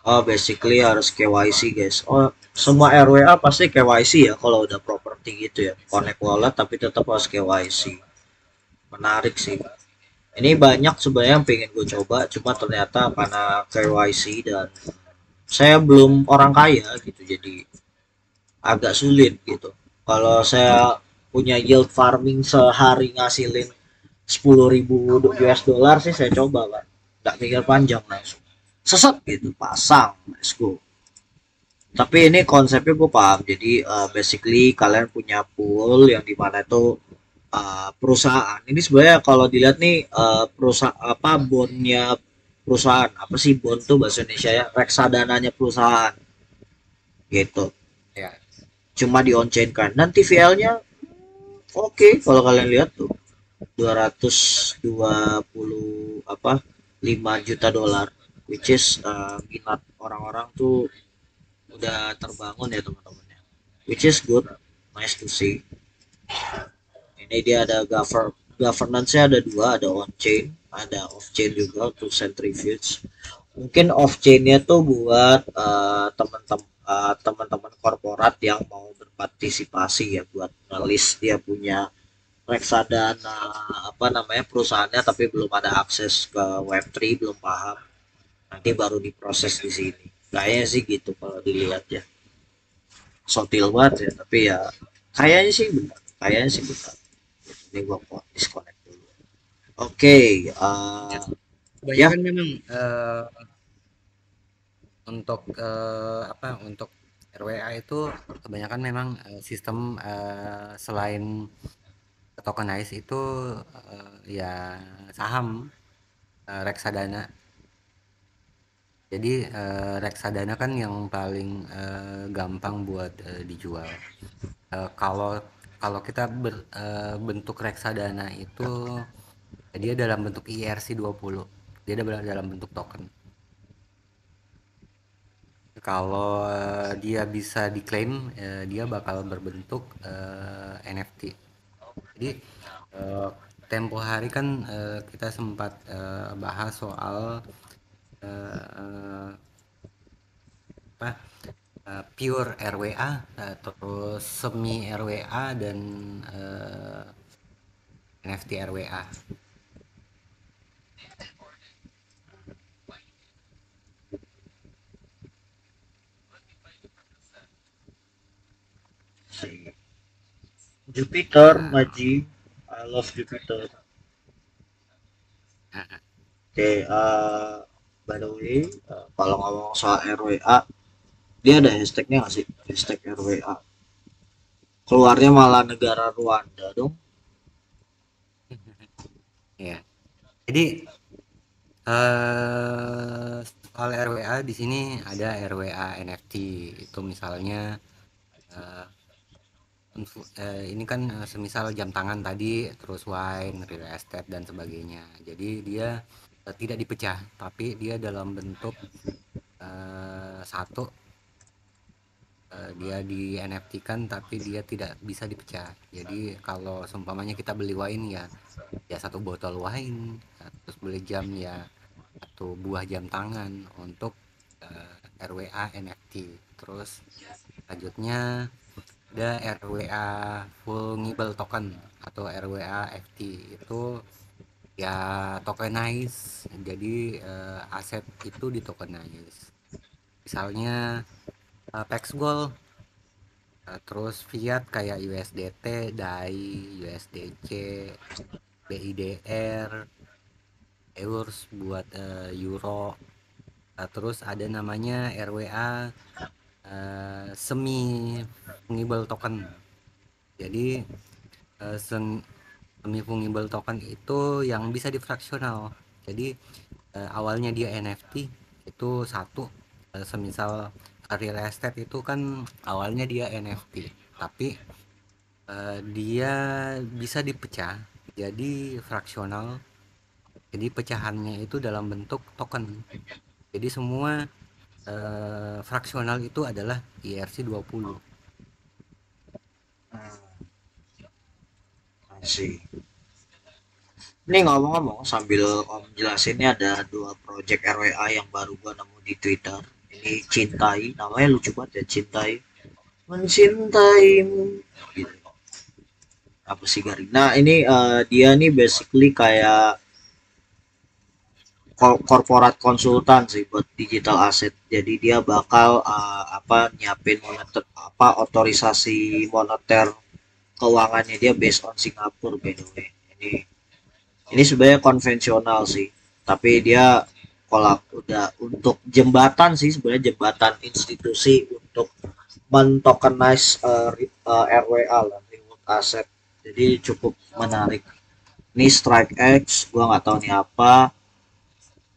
Oh, basically harus KYC guys. Oh, semua RWA pasti KYC ya kalau udah properti gitu ya. Connect wallet tapi tetap harus KYC. Menarik sih. Ini banyak sebenarnya yang pengen gue coba, cuma ternyata karena KYC dan saya belum orang kaya gitu, jadi agak sulit gitu. Kalau saya punya yield farming sehari ngasilin 10.000 US dollar sih saya coba kan, nggak mikir panjang langsung seset gitu pasang, let's go. Tapi ini konsepnya gue paham, jadi basically kalian punya pool yang dimana itu perusahaan ini sebenarnya kalau dilihat nih perusahaan apa bondnya perusahaan apa sih bond tuh bahasa Indonesia ya reksadananya perusahaan gitu, Ya. cuma di on chain kan dan TVL-nya oke kalau kalian lihat tuh 220 apa 5 juta dolar, which is minat orang-orang tuh udah terbangun ya teman-temannya, which is good, nice to see. Ini dia ada governance-nya ada dua, ada on chain ada off chain juga untuk centrifuge. Mungkin off chain-nya tuh buat teman-teman korporat yang mau berpartisipasi ya, buat ngelis dia punya reksadana apa namanya perusahaannya tapi belum ada akses ke Web3, belum paham, nanti baru diproses di sini kayaknya sih gitu kalau dilihat ya, sotil banget ya tapi ya kayaknya sih benar, kayaknya sih benar. Ini gua kok disconnect dulu. Oke, Ya, ya. kebanyakan memang untuk untuk RWA itu kebanyakan memang sistem selain tokenize itu ya saham, reksadana. Jadi reksadana kan yang paling gampang buat dijual. Kalau kalau kita bentuk reksadana itu dia dalam bentuk ERC20. Dia dalam bentuk token. Kalau dia bisa diklaim, dia bakal berbentuk NFT. Jadi eh, tempo hari kan kita sempat bahas soal eh, apa pure RWA, terus semi RWA dan NFT RWA. Si Jupiter, Nah, Maji, I love Jupiter. nah, Oke, by the way, kalau ngomong soal RWA, dia ada hashtagnya nggak sih? Hashtag RWA. Keluarnya malah negara Rwanda dong. ya. Jadi soal RWA di sini ada RWA NFT itu misalnya eh, ini kan semisal jam tangan tadi, terus wine, real estate dan sebagainya. Jadi dia tidak dipecah, tapi dia dalam bentuk satu, dia di NFT kan tapi dia tidak bisa dipecah. Jadi kalau seumpamanya kita beli wine ya satu botol wine, terus beli jam ya satu buah jam tangan untuk RWA NFT. Terus selanjutnya ada RWA fungible token atau RWA FT, itu ya tokenize, jadi aset itu di tokenize, misalnya Pex Gold, terus fiat kayak USDT, DAI, USDC, BIDR, EURS buat euro. Terus ada namanya RWA semi fungible token. Jadi semi fungible token itu yang bisa difraksional. Jadi awalnya dia NFT itu satu, semisal real estate itu kan awalnya dia NFT, tapi dia bisa dipecah jadi fraksional. Jadi pecahannya itu dalam bentuk token. Jadi semua fraksional itu adalah ERC20. Masih. Ini ngomong-ngomong sambil Om jelasin ini ada dua project RWA yang baru gua nemu di Twitter. Ini Cintai, namanya lucu banget ya, Cintai. Mencintaimu. Gitu. Apa sih garing? Nah, ini dia nih basically kayak corporate konsultan sih buat digital asset. Jadi dia bakal apa nyiapin moneter apa otorisasi moneter keuangannya dia based on Singapura by the way. Ini sebenarnya konvensional sih, tapi dia kalau udah untuk jembatan sih sebenarnya jembatan institusi untuk mentokenize RWA lah, reward asset. Jadi cukup menarik. Ini Strike X, gua nggak tahu nih apa.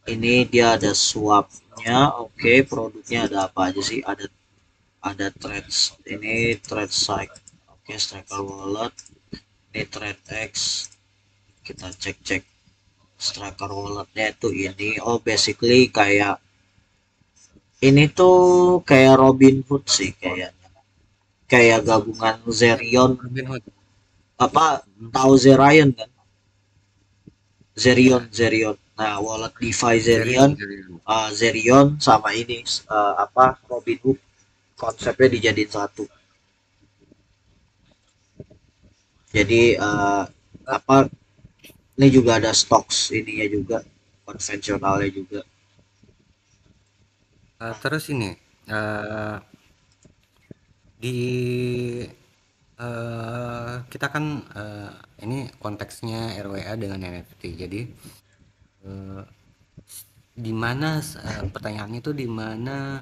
Ini dia ada swapnya, oke, produknya ada apa aja sih? Ada trades, ini trade site, oke, Striker Wallet, ini Trade X, kita cek-cek Striker Walletnya itu ini, oh basically kayak ini tuh kayak Robinhood sih kayaknya, kayak gabungan Zerion, Robinhood. apa tahu Zerion kan? Iya, Zerion. Nah, wallet DeFi Zerion, Zerion, Zerion. Zerion sama ini apa Robinhood konsepnya dijadiin satu. Jadi apa ini juga ada stocks ininya juga konvensionalnya juga. Terus ini eh, di kita kan ini konteksnya RWA dengan NFT. Jadi eh, di mana pertanyaannya itu di mana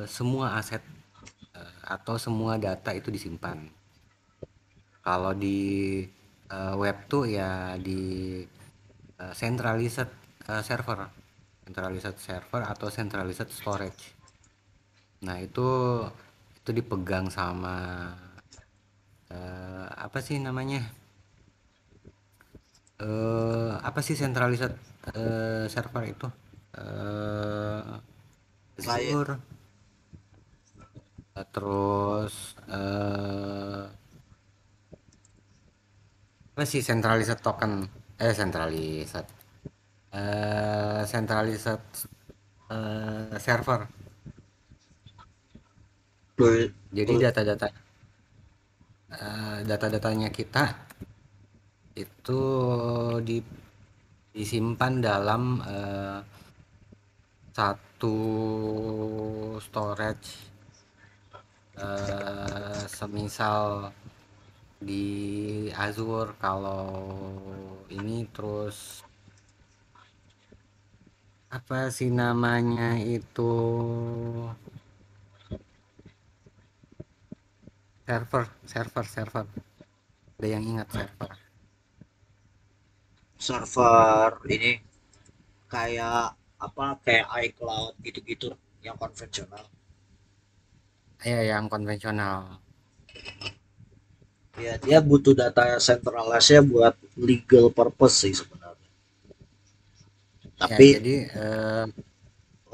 semua aset atau semua data itu disimpan. Kalau di web tuh ya di centralized server, centralized server atau centralized storage. Nah itu dipegang sama apa sih namanya? Apa sih centralized server itu? Eh, Kayak Azure, terus apa sih centralized token? Centralized, centralized server. Jadi data-datanya kita itu di- disimpan dalam satu storage, semisal di Azure. Kalau ini terus apa sih namanya itu, server, ada yang ingat server? server ini kayak apa kayak iCloud gitu-gitu yang konvensional. Ya yang konvensional. Ya dia butuh data centralized buat legal purpose sih sebenarnya. Ya Tapi jadi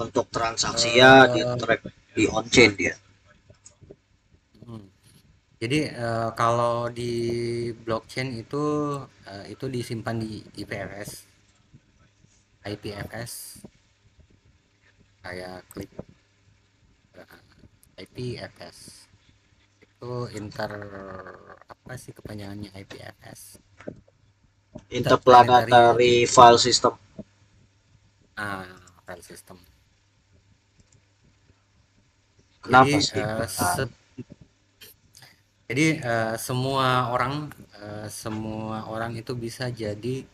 untuk transaksi ya di eh, track di on chain dia. hmm. Jadi kalau di blockchain itu disimpan di IPFS, IPFS, kayak klik IPFS itu apa sih kepanjangannya IPFS? Interplanetary Interplanetary file system. File system. Jadi Kenapa sih? Nah, semua orang itu bisa jadi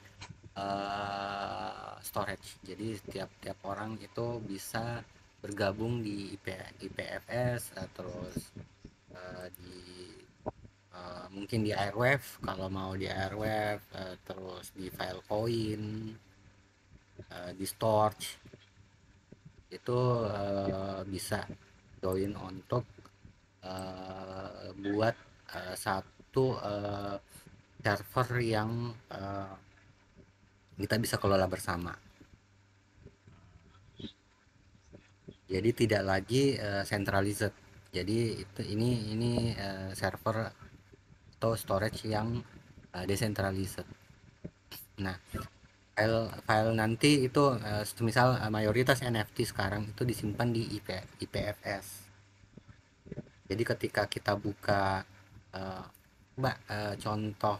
storage. Jadi tiap orang itu bisa bergabung di IPFS, terus di mungkin di Airwave kalau mau di Airwave, terus di Filecoin, di Storage itu bisa join untuk buat satu server yang kita bisa kelola bersama. Jadi tidak lagi centralized. Jadi ini server atau storage yang decentralized. Nah, file nanti itu misal mayoritas NFT sekarang itu disimpan di IPFS. Jadi ketika kita buka contoh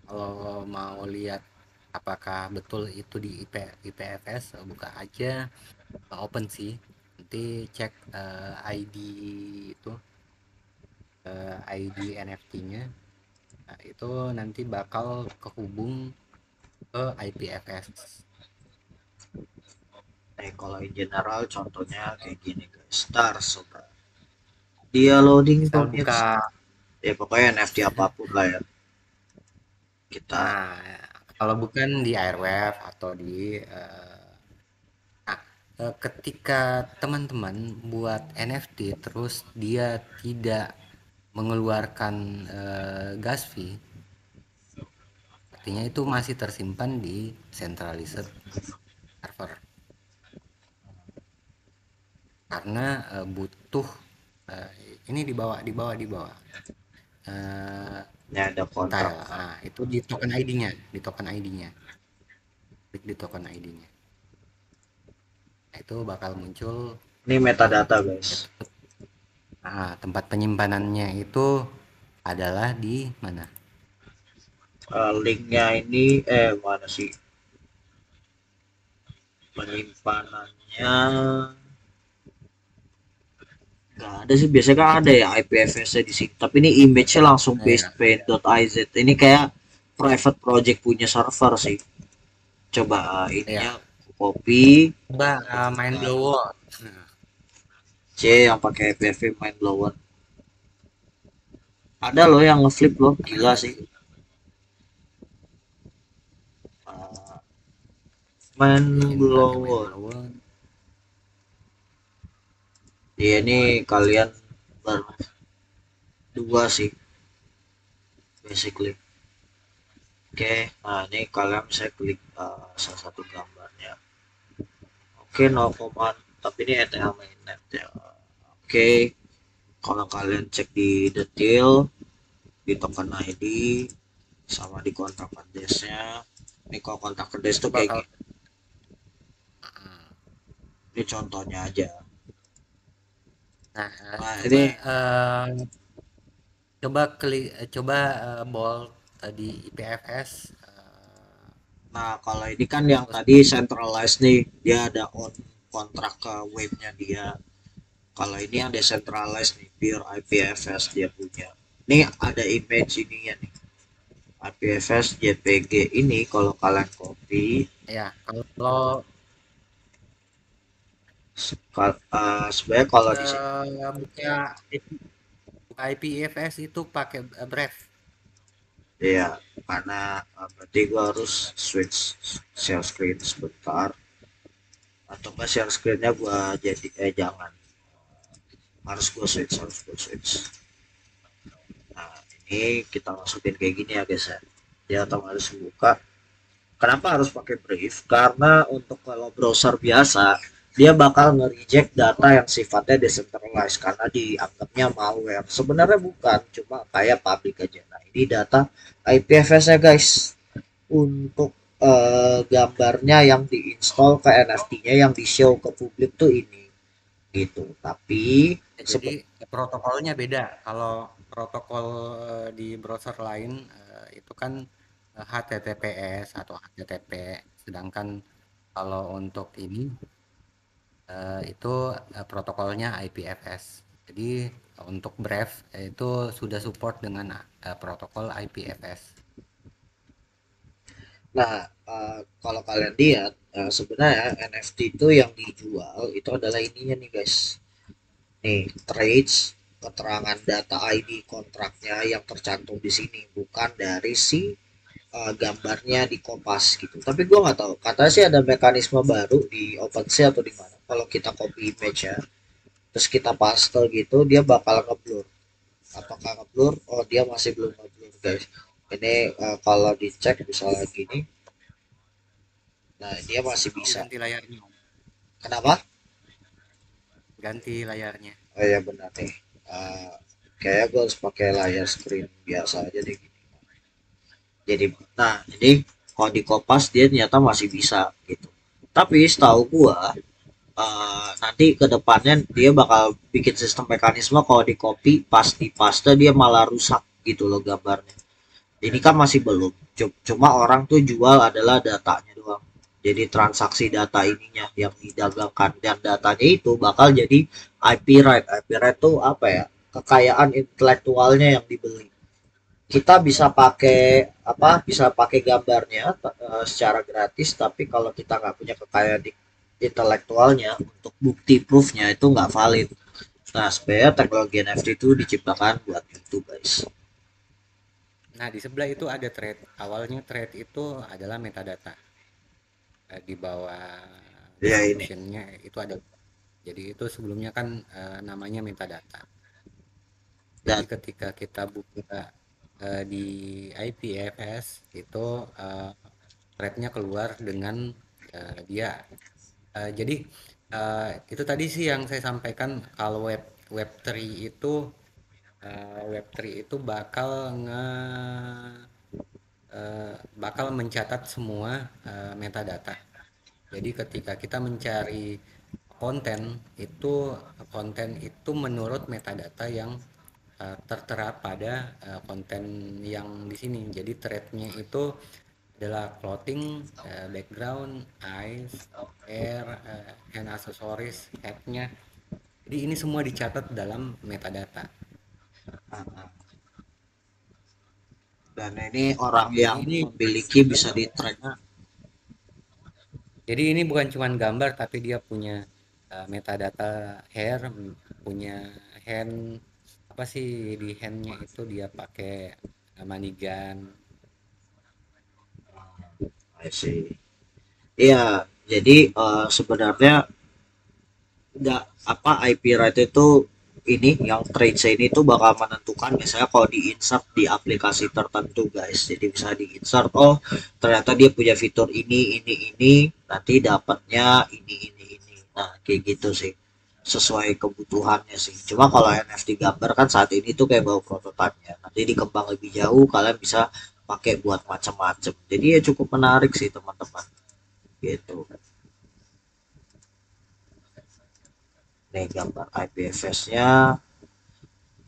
kalau mau lihat apakah betul itu di IPFS, buka aja OpenSea, nanti cek ID itu ID NFT-nya. Nah, itu nanti bakal kehubung ke IPFS. Kalau in general contohnya kayak gini guys, Star sobat. Dia loading Misal buka, ya pokoknya NFT apapun lah ya. Kita kalau bukan di Airwave atau di ketika teman-teman buat NFT terus dia tidak mengeluarkan gas fee, artinya itu masih tersimpan di centralized server karena butuh ini dibawa ya ada kontrak. Nah, itu di token ID-nya, klik di token ID-nya. Nah, itu bakal muncul. Ini metadata guys. Nah, tempat penyimpanannya itu adalah di mana? Linknya ini mana sih penyimpanannya? Nggak ada sih, biasanya kan ada ya IPFS-nya di sini, tapi ini image-nya langsung basepaint.iz. Ini kayak private project punya server sih. Coba ininya copy. Coba main blower. Yang pakai IPFS main blower. Ada loh yang ngeflip loh, gila sih. Main blower. Iya ini kalian berdua sih basically. Oke, nah ini kalian bisa klik salah satu gambarnya. Oke, no command, tapi ini ETH mainnet ya. Oke, kalau kalian cek di detail di token ID sama di kontak address-nya, ini kalau kontak address tuh kayak gini. Ini contohnya aja. Nah, ini coba bold di IPFS. Nah, kalau ini kan yang tadi centralized nih, dia ada on kontrak ke webnya dia. Kalau ini yang decentralized nih, pure IPFS dia punya. Ini ada image ininya nih. IPFS JPG ini kalau kalian copy. Ya, kalau sebenarnya kalau di sini buka IPFS itu pakai Brave. Iya, karena berarti gua harus switch share screen sebentar. Atau enggak share screennya gua jadi jangan. Harus gua switch. Nah, ini kita masukin kayak gini ya guys ya. Dia otomatis buka. Kenapa harus pakai Brave? Karena untuk kalau browser biasa dia bakal nge-reject data yang sifatnya decentralized karena dianggapnya malware. Sebenarnya bukan, cuma kayak public aja. Nah, ini data IPFS-nya guys. Untuk gambarnya yang diinstal ke NFT-nya yang di-show ke publik tuh ini. Gitu. Tapi jadi protokolnya beda. Kalau protokol di browser lain itu kan HTTPS atau HTTP, sedangkan kalau untuk ini itu protokolnya IPFS. Jadi untuk Brave itu sudah support dengan protokol IPFS. Nah, kalau kalian lihat sebenarnya NFT itu yang dijual itu adalah ininya nih guys. Nih, trades, keterangan data ID kontraknya yang tercantum di sini bukan dari si gambarnya di Kompas gitu. Tapi gue nggak tahu. Katanya sih ada mekanisme baru di OpenSea atau di mana. Kalau kita copy image ya, terus kita paste gitu, dia bakal ngeblur. Apakah ngeblur? Oh, dia masih belum ngeblur, guys. Ini kalau dicek misalnya gini, nah dia masih Om bisa. ganti layarnya, Om. Kenapa? Ganti layarnya. Oh ya benar nih. Eh, Kayaknya gue harus pakai layar screen biasa aja deh. Jadi, nah, jadi kalau di Kompas dia ternyata masih bisa gitu. Tapi setahu gua nanti ke depannya dia bakal bikin sistem mekanisme kalau di copy pas di paste dia malah rusak gitu loh gambarnya. Ini kan masih belum. Cuma orang tuh jual adalah datanya doang. Jadi transaksi data ininya yang didagangkan dan datanya itu bakal jadi IP right. IP right tuh apa ya? Kekayaan intelektualnya yang dibeli. Kita bisa pakai apa? Bisa pakai gambarnya secara gratis, tapi kalau kita nggak punya kekayaan intelektualnya untuk bukti proofnya itu nggak valid. Nah, sebenarnya teknologi NFT itu diciptakan buat itu, guys. Nah, di sebelah itu ada thread. Awalnya thread itu adalah metadata. Di bawah Ya ini. description-nya itu ada. Jadi itu sebelumnya kan namanya metadata. Jadi Dan ketika kita buka di IPFS itu thread-nya keluar dengan dia. Jadi itu tadi sih yang saya sampaikan kalau Web3 itu Web3 itu bakal mencatat semua metadata. Jadi ketika kita mencari konten itu menurut metadata yang tertera pada konten yang di sini. Jadi threadnya itu adalah clothing, background, eyes, hair, hand accessories, headnya. Jadi ini semua dicatat dalam metadata. dan ini orang Jadi yang ini memiliki bisa di track. ini bukan cuma gambar tapi dia punya metadata hair, punya hand, apa sih di handnya itu dia pakai money gun. I see. Iya, jadi sebenarnya nggak apa IP right itu ini yang trade ini tuh bakal menentukan misalnya kalau di insert di aplikasi tertentu, guys. Jadi bisa di insert, oh ternyata dia punya fitur ini nanti dapatnya ini. Nah kayak gitu sih, sesuai kebutuhannya sih. Cuma kalau NFT gambar kan saat ini tuh kayak baru prototipenya, nanti dikembang lebih jauh kalian bisa pakai buat macam-macam. Jadi ya cukup menarik sih teman-teman gitu. Nih gambar IPFS-nya.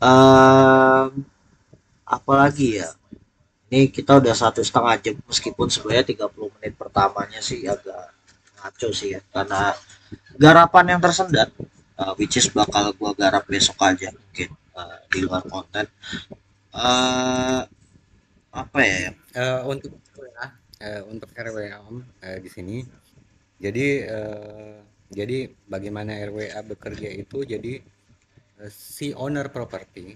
um, Apalagi ya, ini kita udah 1,5 jam, meskipun sebenarnya 30 menit pertamanya sih agak ngaco sih ya, karena garapan yang tersendat, which is bakal gua garap besok aja mungkin, di luar konten. uh, Apa ya? Untuk RWA, untuk RWA Om, di sini. Jadi bagaimana RWA bekerja itu, jadi si owner property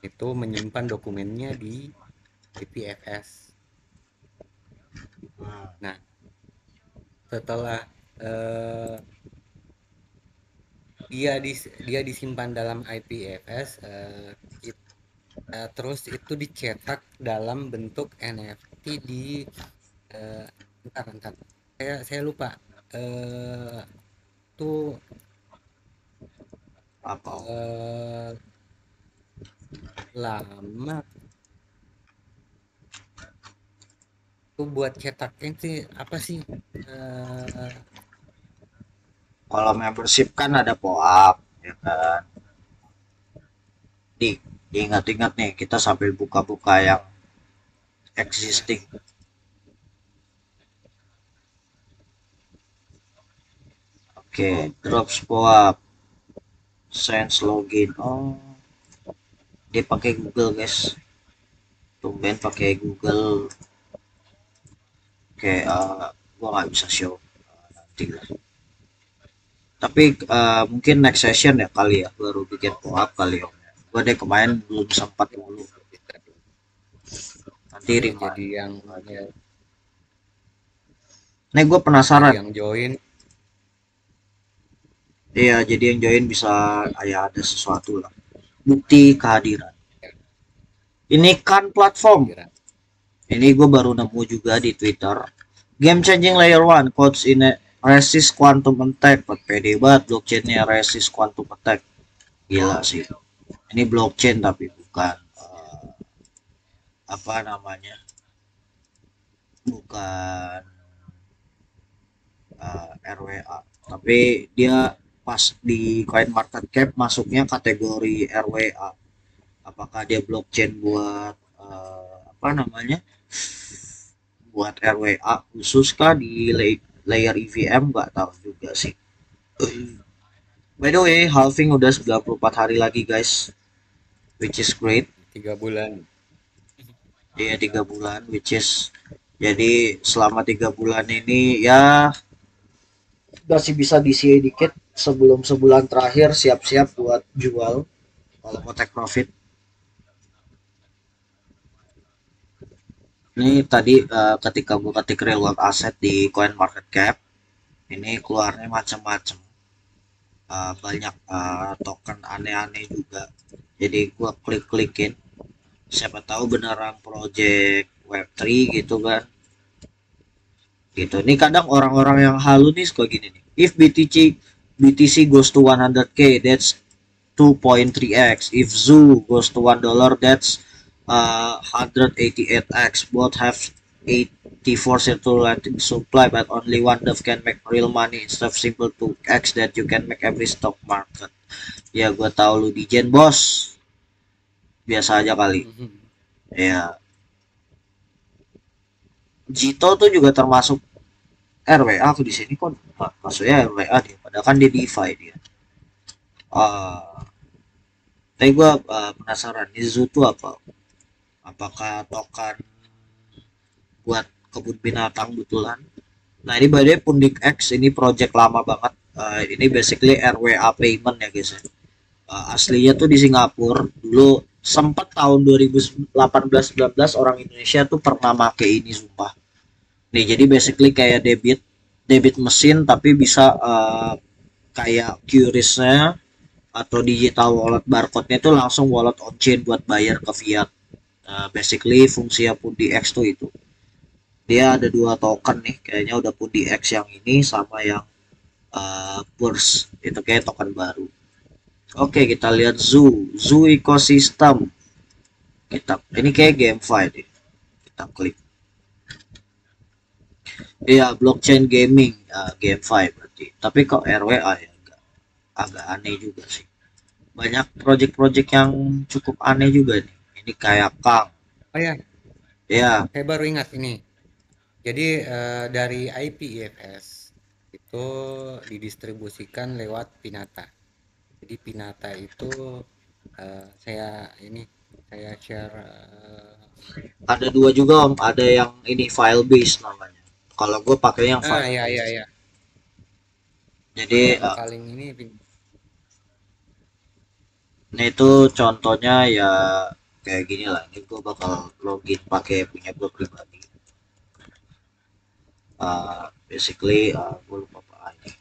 itu menyimpan dokumennya di IPFS. Nah, setelah eh, dia disimpan dalam IPFS, terus itu dicetak dalam bentuk NFT di eh, entar saya lupa eh, tuh Apa? eh, lama tuh buat cetaknya sih apa sih eh, Kalau membership kan ada POAP ya kan. Di diingat-ingat nih, kita sambil buka-buka yang existing. Oke, drop POAP, sense login. Oh, dia pakai Google, guys. Tumben pakai Google. Oke, gua nggak bisa show. Nanti lah. Tapi mungkin next session ya kali ya, baru bikin POAP kali ya. Gua deh kemarin belum sempat dulu. Nanti di jadi remind yang lagi. ya, Nih gue jadi penasaran. yang join. Iya, jadi yang join bisa ya ada sesuatu lah. Bukti kehadiran. Ya, Ini kan platform. kehadiran. Ini gue baru nemu juga di Twitter. Game changing layer one codes in a resist quantum attack. Pede banget blockchainnya resist quantum attack. Gila sih. Ini blockchain tapi bukan apa namanya? Bukan RWA. Tapi dia pas di coin market cap masuknya kategori RWA. Apakah dia blockchain buat apa namanya? Buat RWA khusus kah di layer EVM nggak tahu juga sih. By the way, halving udah 94 hari lagi guys, which is great. 3 bulan. Dia 3 bulan, which is jadi selama 3 bulan ini ya masih bisa DCA dikit sebelum sebulan terakhir siap-siap buat jual kalau mau take profit. Ini tadi ketika gue ketik real world asset di coin market cap ini keluarnya macam-macam. Banyak token aneh-aneh juga, jadi gua klik-klikin siapa tahu beneran project web3 gitu kan. Gitu, ini kadang orang-orang yang halu nih suka gini nih, if BTC goes to 100k that's 2.3x, if zoo goes to $1 that's 188x, both have 84 circulating supply but only one dove can make real money instead of simple 2x that you can make every stock market. Ya gue tahu lu di Gen bos, biasa aja kali. Ya Jito tuh juga termasuk RWA. Aku di sini kok maksudnya RWA dia, padahal kan dia DeFi dia. Tapi gue penasaran Nizu tuh apa? Apakah token buat kebun binatang betulan? Nah ini by the way Pundik X ini project lama banget. Ini basically RWA payment ya guys ya. Aslinya tuh di Singapura dulu, sempat tahun 2018-19 orang Indonesia tuh pernah make ini sumpah. Nih jadi basically kayak debit mesin tapi bisa kayak QRIS-nya atau digital wallet barcode-nya itu langsung wallet on chain buat bayar ke fiat. Basically fungsi Pundi X tuh itu. Dia ada 2 token nih, kayaknya udah Pundi X yang ini sama yang Purse. Itu kayak token baru. Oke, kita lihat Zoo Ecosystem. Ini kayak GameFi deh. Kita klik. Iya, blockchain gaming, GameFi berarti. Tapi kok RWA ya, agak aneh juga sih. Banyak project-project yang cukup aneh juga nih. Ini kayak Kang. Oh ya, Ya, saya baru ingat ini. Jadi dari IPFS itu didistribusikan lewat Pinata. Jadi Pinata itu saya share. ada 2 juga Om. Ada yang ini file base namanya. Kalau gue pakai yang file Ya base. ya. Jadi Yang paling ini ini itu contohnya ya kayak gini lah. Ini gue bakal login pakai punya gue pribadi. Basically gue lupa apa aja.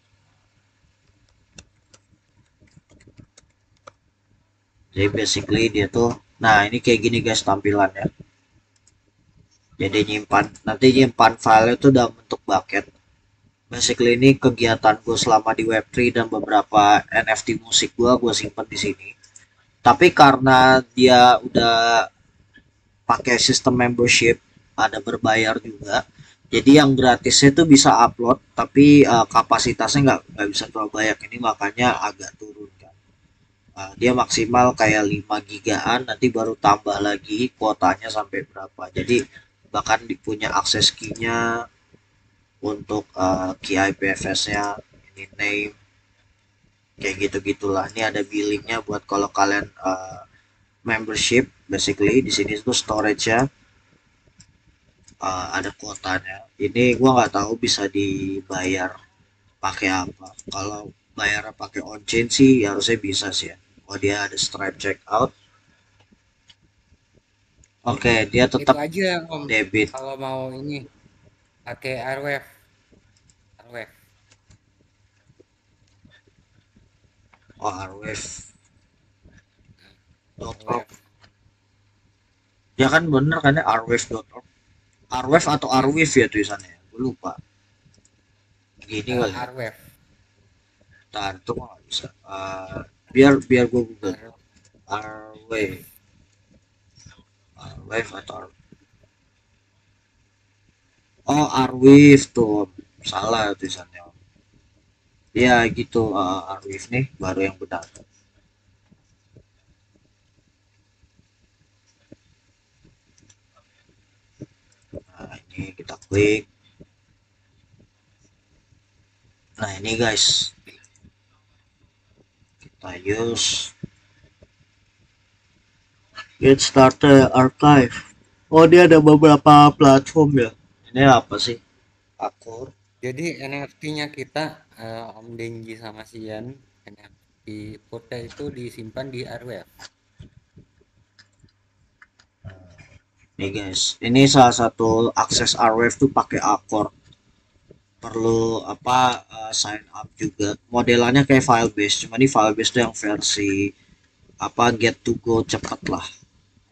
Jadi basically dia tuh, nah ini kayak gini guys tampilannya. Jadi nanti nyimpan file itu dalam bentuk bucket. Basically ini kegiatan gue selama di Web3 dan beberapa NFT musik gue simpan di sini. Tapi karena dia udah pakai sistem membership, ada berbayar juga. Jadi yang gratisnya itu bisa upload, tapi kapasitasnya nggak bisa terlalu banyak. Ini makanya agak turun kan. Dia maksimal kayak 5 gigaan, nanti baru tambah lagi kuotanya sampai berapa. Jadi bahkan punya akses key-nya untuk key IPFS-nya, ini name, kayak gitu-gitulah. Ini ada billingnya buat kalau kalian membership. Basically di sini tuh storage-nya ada kuotanya. Ini gua nggak tahu bisa dibayar pakai apa. Kalau bayar pakai on chain sih harusnya bisa sih ya. Oh dia ada Stripe checkout. Oke, dia Itu tetap aja Om. debit. Kalau mau ini pakai Airwave, Airwave, Oh, arwave.org. Airwave. Ya kan bener kan ya, arwave.org. Arwave atau Ya, arwave ya tulisannya. Gue lupa. Gini kali ya. Airwave. Ntar itu mah nggak bisa. Biar biar gue google. Airwave. Arwave, arwave atau oh arwave tuh. Salah tulisannya. Ya gitu, arwave nih baru yang benar. Nah ini kita klik. Nah ini guys, kita use get started archive. Oh dia ada beberapa platform ya. Ini apa sih? Akur. Jadi NFT-nya kita, Om Denji sama Sian, NFT Purda itu disimpan di Airwave. Nih guys, ini salah satu akses Ahrefs tuh pakai Aqua. Perlu apa sign up juga. Modelannya kayak Firebase, cuma ini Firebase tuh yang versi apa get to go cepet lah,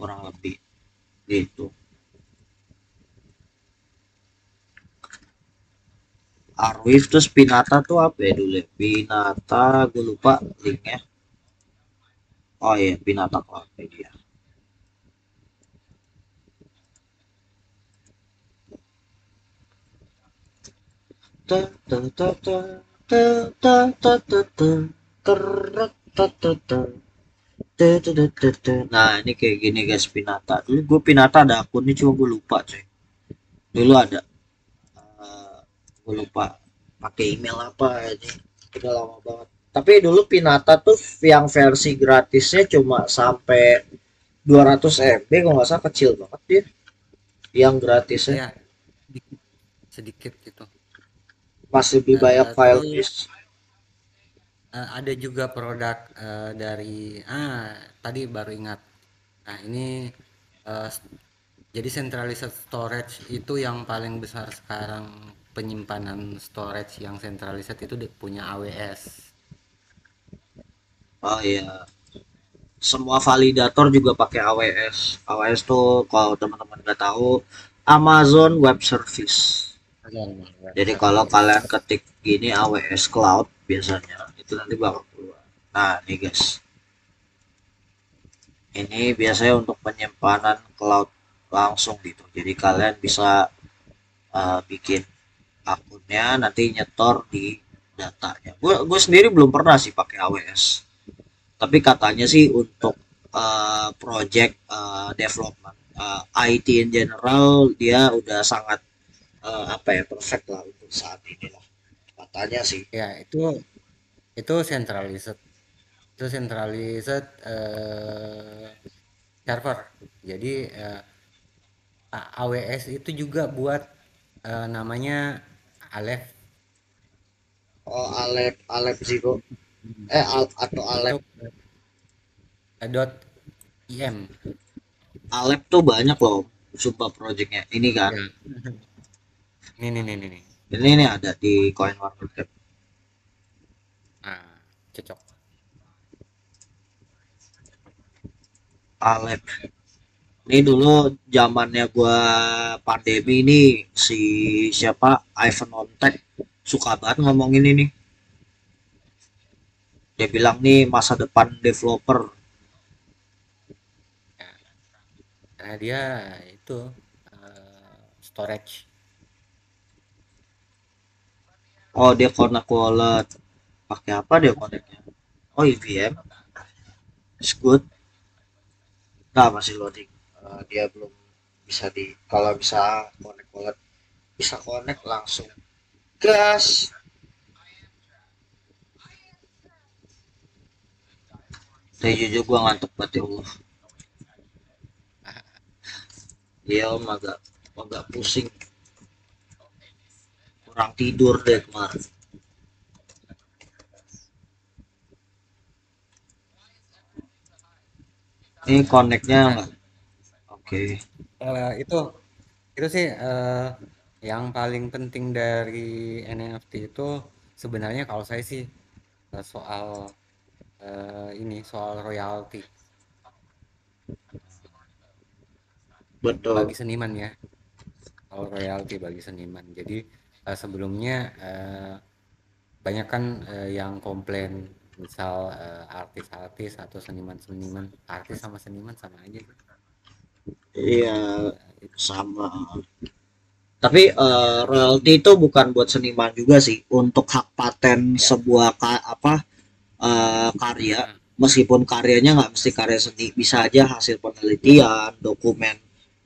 kurang lebih gitu. Arwif terus Pinata tuh apa ya dulu ya? Pinata gue lupa linknya. Oh iya Pinata Cloud Media. Ta ta ta ta ta ta ta ta ta ter ta ta ta. Nah ini kayak gini guys Pinata. Dulu gue Pinata ada akunnya cuma gue lupa coy. Dulu ada. Eh, gue lupa pakai email apa ini. Udah lama banget. Tapi dulu Pinata tuh yang versi gratisnya cuma sampai 200 MB kalau nggak salah, kecil banget dia. Yang gratisnya Ya, sedikit, sedikit gitu. masih lebih banyak file Terus disk. ada juga produk dari tadi baru ingat. Nah ini eh, jadi centralized storage itu yang paling besar sekarang, penyimpanan storage yang centralized itu punya AWS. Oh iya, semua validator juga pakai AWS. AWS tuh kalau teman-teman nggak tahu Amazon Web Service. Web Jadi kalau service. kalian ketik gini AWS Cloud biasanya itu nanti bakal keluar. Nah nih guys, ini biasanya untuk penyimpanan cloud langsung gitu. Jadi kalian bisa bikin akunnya nanti nyetor di datanya. Gue sendiri belum pernah sih pakai AWS. Tapi katanya sih untuk project development IT in general dia udah sangat apa ya perfect lah untuk saat ini lah katanya sih. Ya, itu centralized. Itu centralized server. Jadi AWS itu juga buat namanya Aleph. Oh Alep Alep Zero atau Alep. Itu .im. Alep tuh banyak loh sumpah projectnya ini kan. Ya. Ini. Ini nih ada di Coin Market Cap. Nah, cocok. Alep. Ini dulu zamannya gua pandemi ini si siapa Ivan Ontek suka banget ngomongin ini. Dia bilang nih masa depan developer. Ya, karena dia itu storage. Oh dia connect wallet. Pakai apa dia connectnya? Oh EVM. It's good. Nah masih loading. Dia belum bisa di kalau bisa connect wallet bisa connect langsung gas. Saya jujur gua ngantuk banget ya Allah. Dia om agak agak pusing, kurang tidur deh kemarin. Ini connectnya Nah, nggak? Oke. Itu sih yang paling penting dari NFT itu sebenarnya kalau saya sih soal ini soal royalti bagi Betul. seniman ya, soal royalti bagi seniman. Jadi sebelumnya banyak kan yang komplain misal artis-artis atau seniman-seniman, artis sama seniman sama aja sih. Iya, Itu sama. Tapi royalti itu bukan buat seniman juga sih, untuk hak paten ya. sebuah karya, Nah, meskipun karyanya nggak mesti karya seni, bisa aja hasil penelitian, dokumen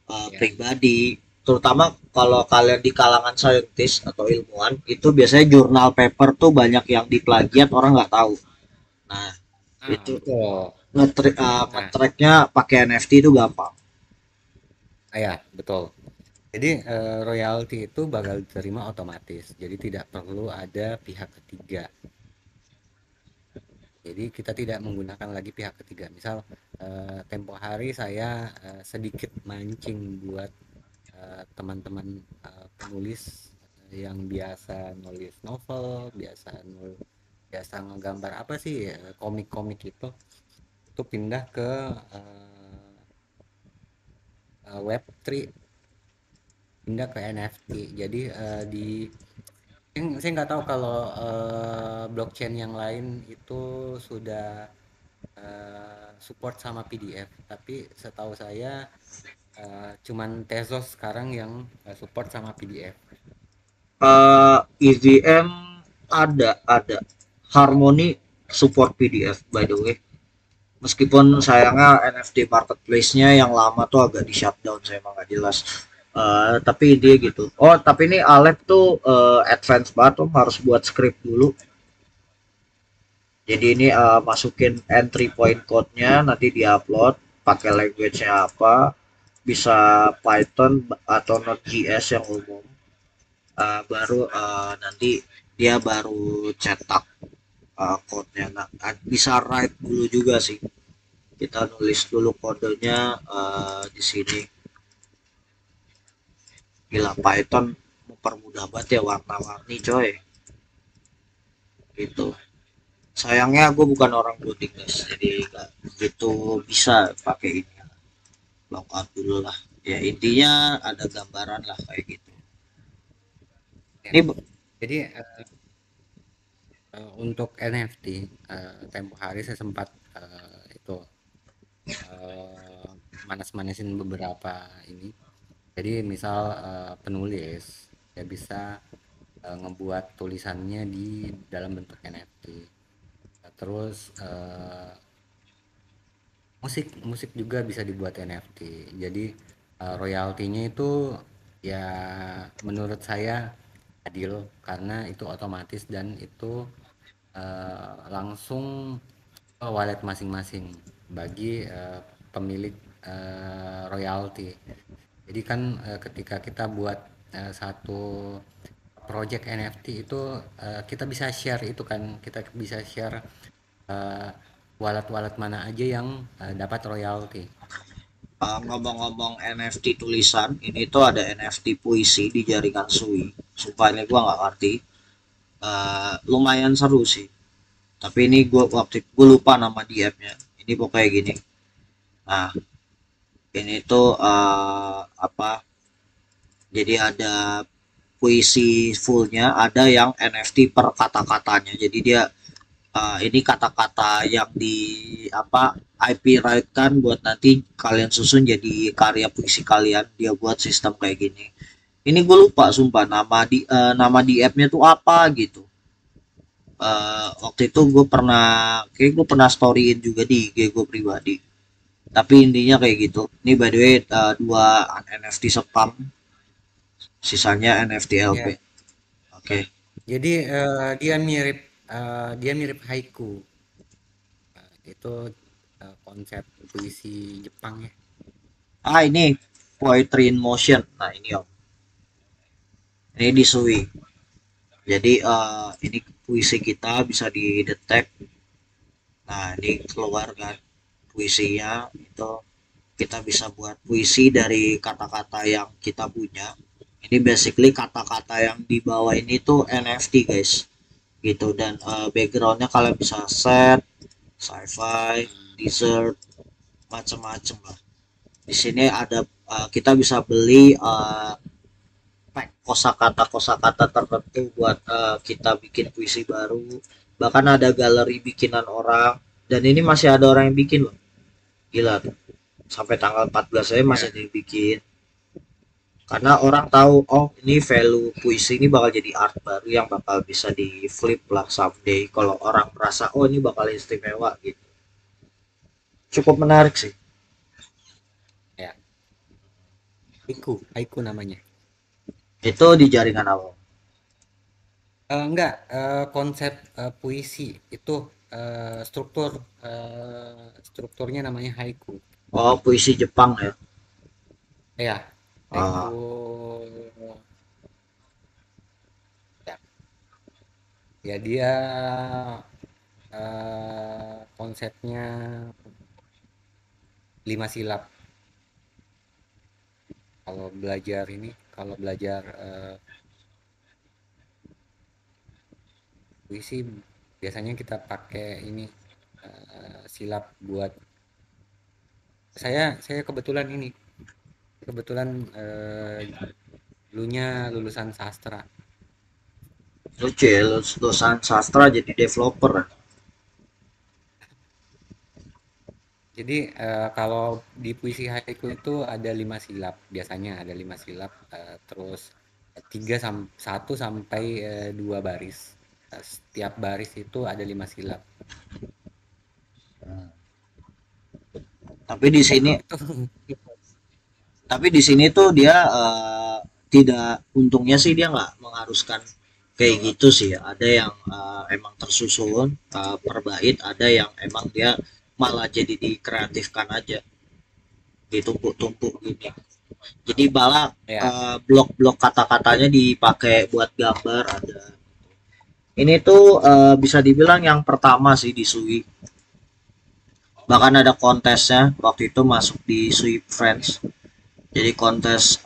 ya. pribadi. Terutama kalau kalian di kalangan saintis atau ilmuwan, itu biasanya jurnal paper tuh banyak yang diplagiat, orang nggak tahu. Nah, Ah, itu betul. Nah, nge-tracknya pakai NFT itu gampang. ya, betul. Jadi royalti itu bakal diterima otomatis. Jadi tidak perlu ada pihak ketiga. Jadi kita tidak menggunakan lagi pihak ketiga. Misal tempo hari saya sedikit mancing buat teman-teman penulis yang biasa nulis novel, biasa ngegambar apa sih komik-komik itu pindah ke Web3, pindah ke NFT. Jadi di saya nggak tahu kalau blockchain yang lain itu sudah support sama PDF, tapi setahu saya cuman Tezos sekarang yang support sama PDF. EVM ada Harmony support PDF by the way. Meskipun sayangnya NFT marketplace-nya yang lama tuh agak di shutdown, saya emang nggak jelas. Tapi dia gitu. Oh, tapi ini Alep tuh advance banget tuh, harus buat script dulu. Jadi ini masukin entry point code-nya, nanti diupload, pakai language-nya apa, bisa Python atau Node.js yang umum. Baru nanti dia baru cetak code-nya. Nah, bisa write dulu juga sih. Kita nulis dulu kodenya di sini. Gila, Python mempermudah banget ya, warna-warni coy. Gitu. Sayangnya gue bukan orang coding guys, jadi gak begitu bisa pakai ini. Lockout dulu lah. Ya intinya ada gambaran lah kayak gitu. Ya. Ini Jadi untuk NFT tempo hari saya sempat itu manas-manasin beberapa ini. Jadi misal penulis ya bisa ngebuat tulisannya di dalam bentuk NFT. Terus musik musik juga bisa dibuat NFT. Jadi royaltinya itu ya menurut saya adil karena itu otomatis dan itu langsung ke wallet masing-masing bagi pemilik royalti. Jadi kan ketika kita buat satu project NFT itu kita bisa share itu kan, kita bisa share eh, wallet-wallet mana aja yang dapat royalti. ngomong-ngomong NFT tulisan, ini tuh ada NFT puisi di jaringan Sui. Sumpah ini gue nggak ngerti. Lumayan seru sih. Tapi ini gue lupa nama di app-nya. Ini pokoknya gini. Nah, ini tuh apa? Jadi ada puisi fullnya, ada yang NFT per kata-katanya. Jadi dia ini kata-kata yang di apa IP right kan buat nanti kalian susun jadi karya puisi kalian. Dia buat sistem kayak gini. Ini gue lupa sumpah nama di app-nya tuh apa gitu. Waktu itu gue pernah storyin juga di IG gue pribadi. Tapi intinya kayak gitu. Ini by the way dua NFT spam, sisanya NFT LP. Ya, Oke. jadi dia mirip haiku. Itu konsep puisi Jepang ya. Ini Poetry in Motion. Nah ini om. Ini di Sui. Jadi ini puisi kita bisa didetek. Nah ini keluar kan puisinya itu. kita bisa buat puisi dari kata-kata yang kita punya. Ini basically kata-kata yang di bawah ini tuh NFT guys, gitu. Dan backgroundnya kalian bisa set sci-fi, desert, macam-macam lah. Di sini ada kita bisa beli pack kosakata tertentu buat kita bikin puisi baru. Bahkan ada galeri bikinan orang, dan ini masih ada orang yang bikin loh. Gila tuh. Sampai tanggal 14 saya masih ada yang bikin. Karena orang tahu, oh ini value puisi ini bakal jadi art baru yang bakal bisa di flip lah someday. Kalau orang merasa, oh ini bakal istimewa gitu. Cukup menarik sih. Ya, haiku namanya. Itu di jaringan apa? Enggak, konsep puisi itu strukturnya namanya haiku. Oh, puisi Jepang ya. Ya, Ah, haiku. Ya, ya dia konsepnya 5 silap. Kalau belajar puisi biasanya kita pakai ini silap buat saya kebetulan dulunya lulusan sastra. lucu ya, lulusan sastra jadi developer. Jadi kalau di puisi haiku itu ada 5 silap, biasanya ada 5 silap, terus 1 sampai 2 baris. Setiap baris itu ada 5 silap. Tapi di sini, Itu tapi di sini tuh dia tidak, untungnya sih dia nggak mengharuskan kayak gitu sih ya. Ada yang emang tersusun per bait, ada yang emang dia malah jadi dikreatifkan aja, ditumpuk-tumpuk gini. Jadi malah ya, blok-blok kata-katanya dipakai buat gambar ada. Ini tuh bisa dibilang yang pertama sih di Sui. Bahkan ada kontesnya waktu itu masuk di Sui Friends. Jadi kontes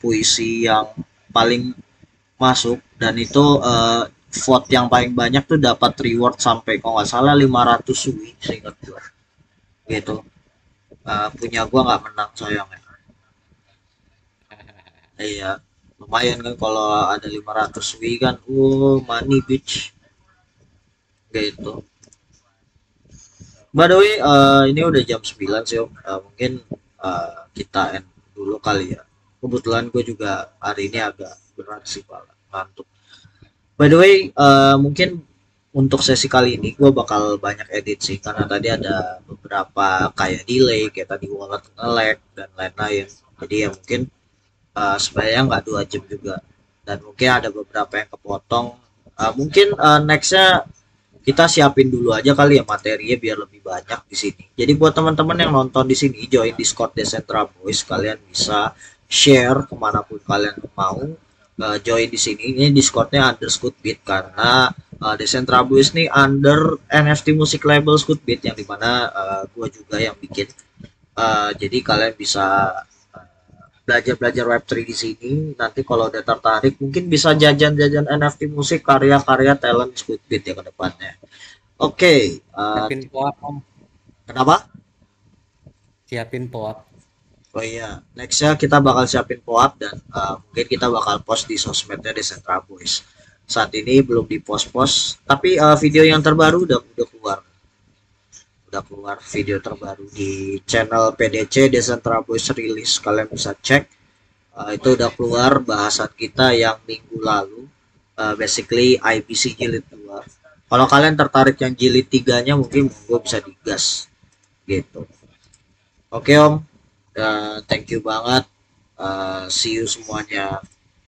puisi yang paling masuk, dan itu vote yang paling banyak tuh dapat reward sampai kalau nggak salah 500 Sui seingat gue gitu. Punya gua nggak menang sayangnya. Iya, lumayan kan kalau ada 500 Sui kan, money bitch gitu. By the way, ini udah jam 9 sih Om. Mungkin kita end dulu kali ya. Kebetulan gue juga hari ini agak berat sih, Pak. Ngantuk. By the way, mungkin untuk sesi kali ini gue bakal banyak edit sih, karena tadi ada beberapa kayak delay, kayak tadi wallet nge-lag dan lain-lain. Jadi ya mungkin sebenarnya nggak 2 jam juga, dan mungkin ada beberapa yang kepotong. Mungkin nextnya kita siapin dulu aja kali ya materinya biar lebih banyak di sini. Jadi buat teman-teman yang nonton di sini, join Discord Decentra Boys, kalian bisa share kemanapun kalian mau. Join di sini, ini Discordnya under Scootbeat, karena Decentra Boys ini under NFT musik label Scootbeat, yang dimana gue juga yang bikin. Jadi kalian bisa belajar-belajar Web3 di sini. Nanti kalau udah tertarik mungkin bisa jajan-jajan NFT musik karya-karya talent Squidbeat ya ke depannya. Oke, siapin poap, Om. kenapa? Siapin poap. Oh iya, nextnya kita bakal siapin POAP, dan mungkin kita bakal post di sosmednya Decentra Boys. Saat ini belum di post-post, tapi video yang terbaru udah keluar. Udah keluar video terbaru di channel PDC Decentra Boys Release, kalian bisa cek. Itu udah keluar bahasan kita yang minggu lalu, basically IBC jilid 2. Kalau kalian tertarik yang jilid 3-nya mungkin gue bisa digas gitu. Oke Om, thank you banget, see you semuanya.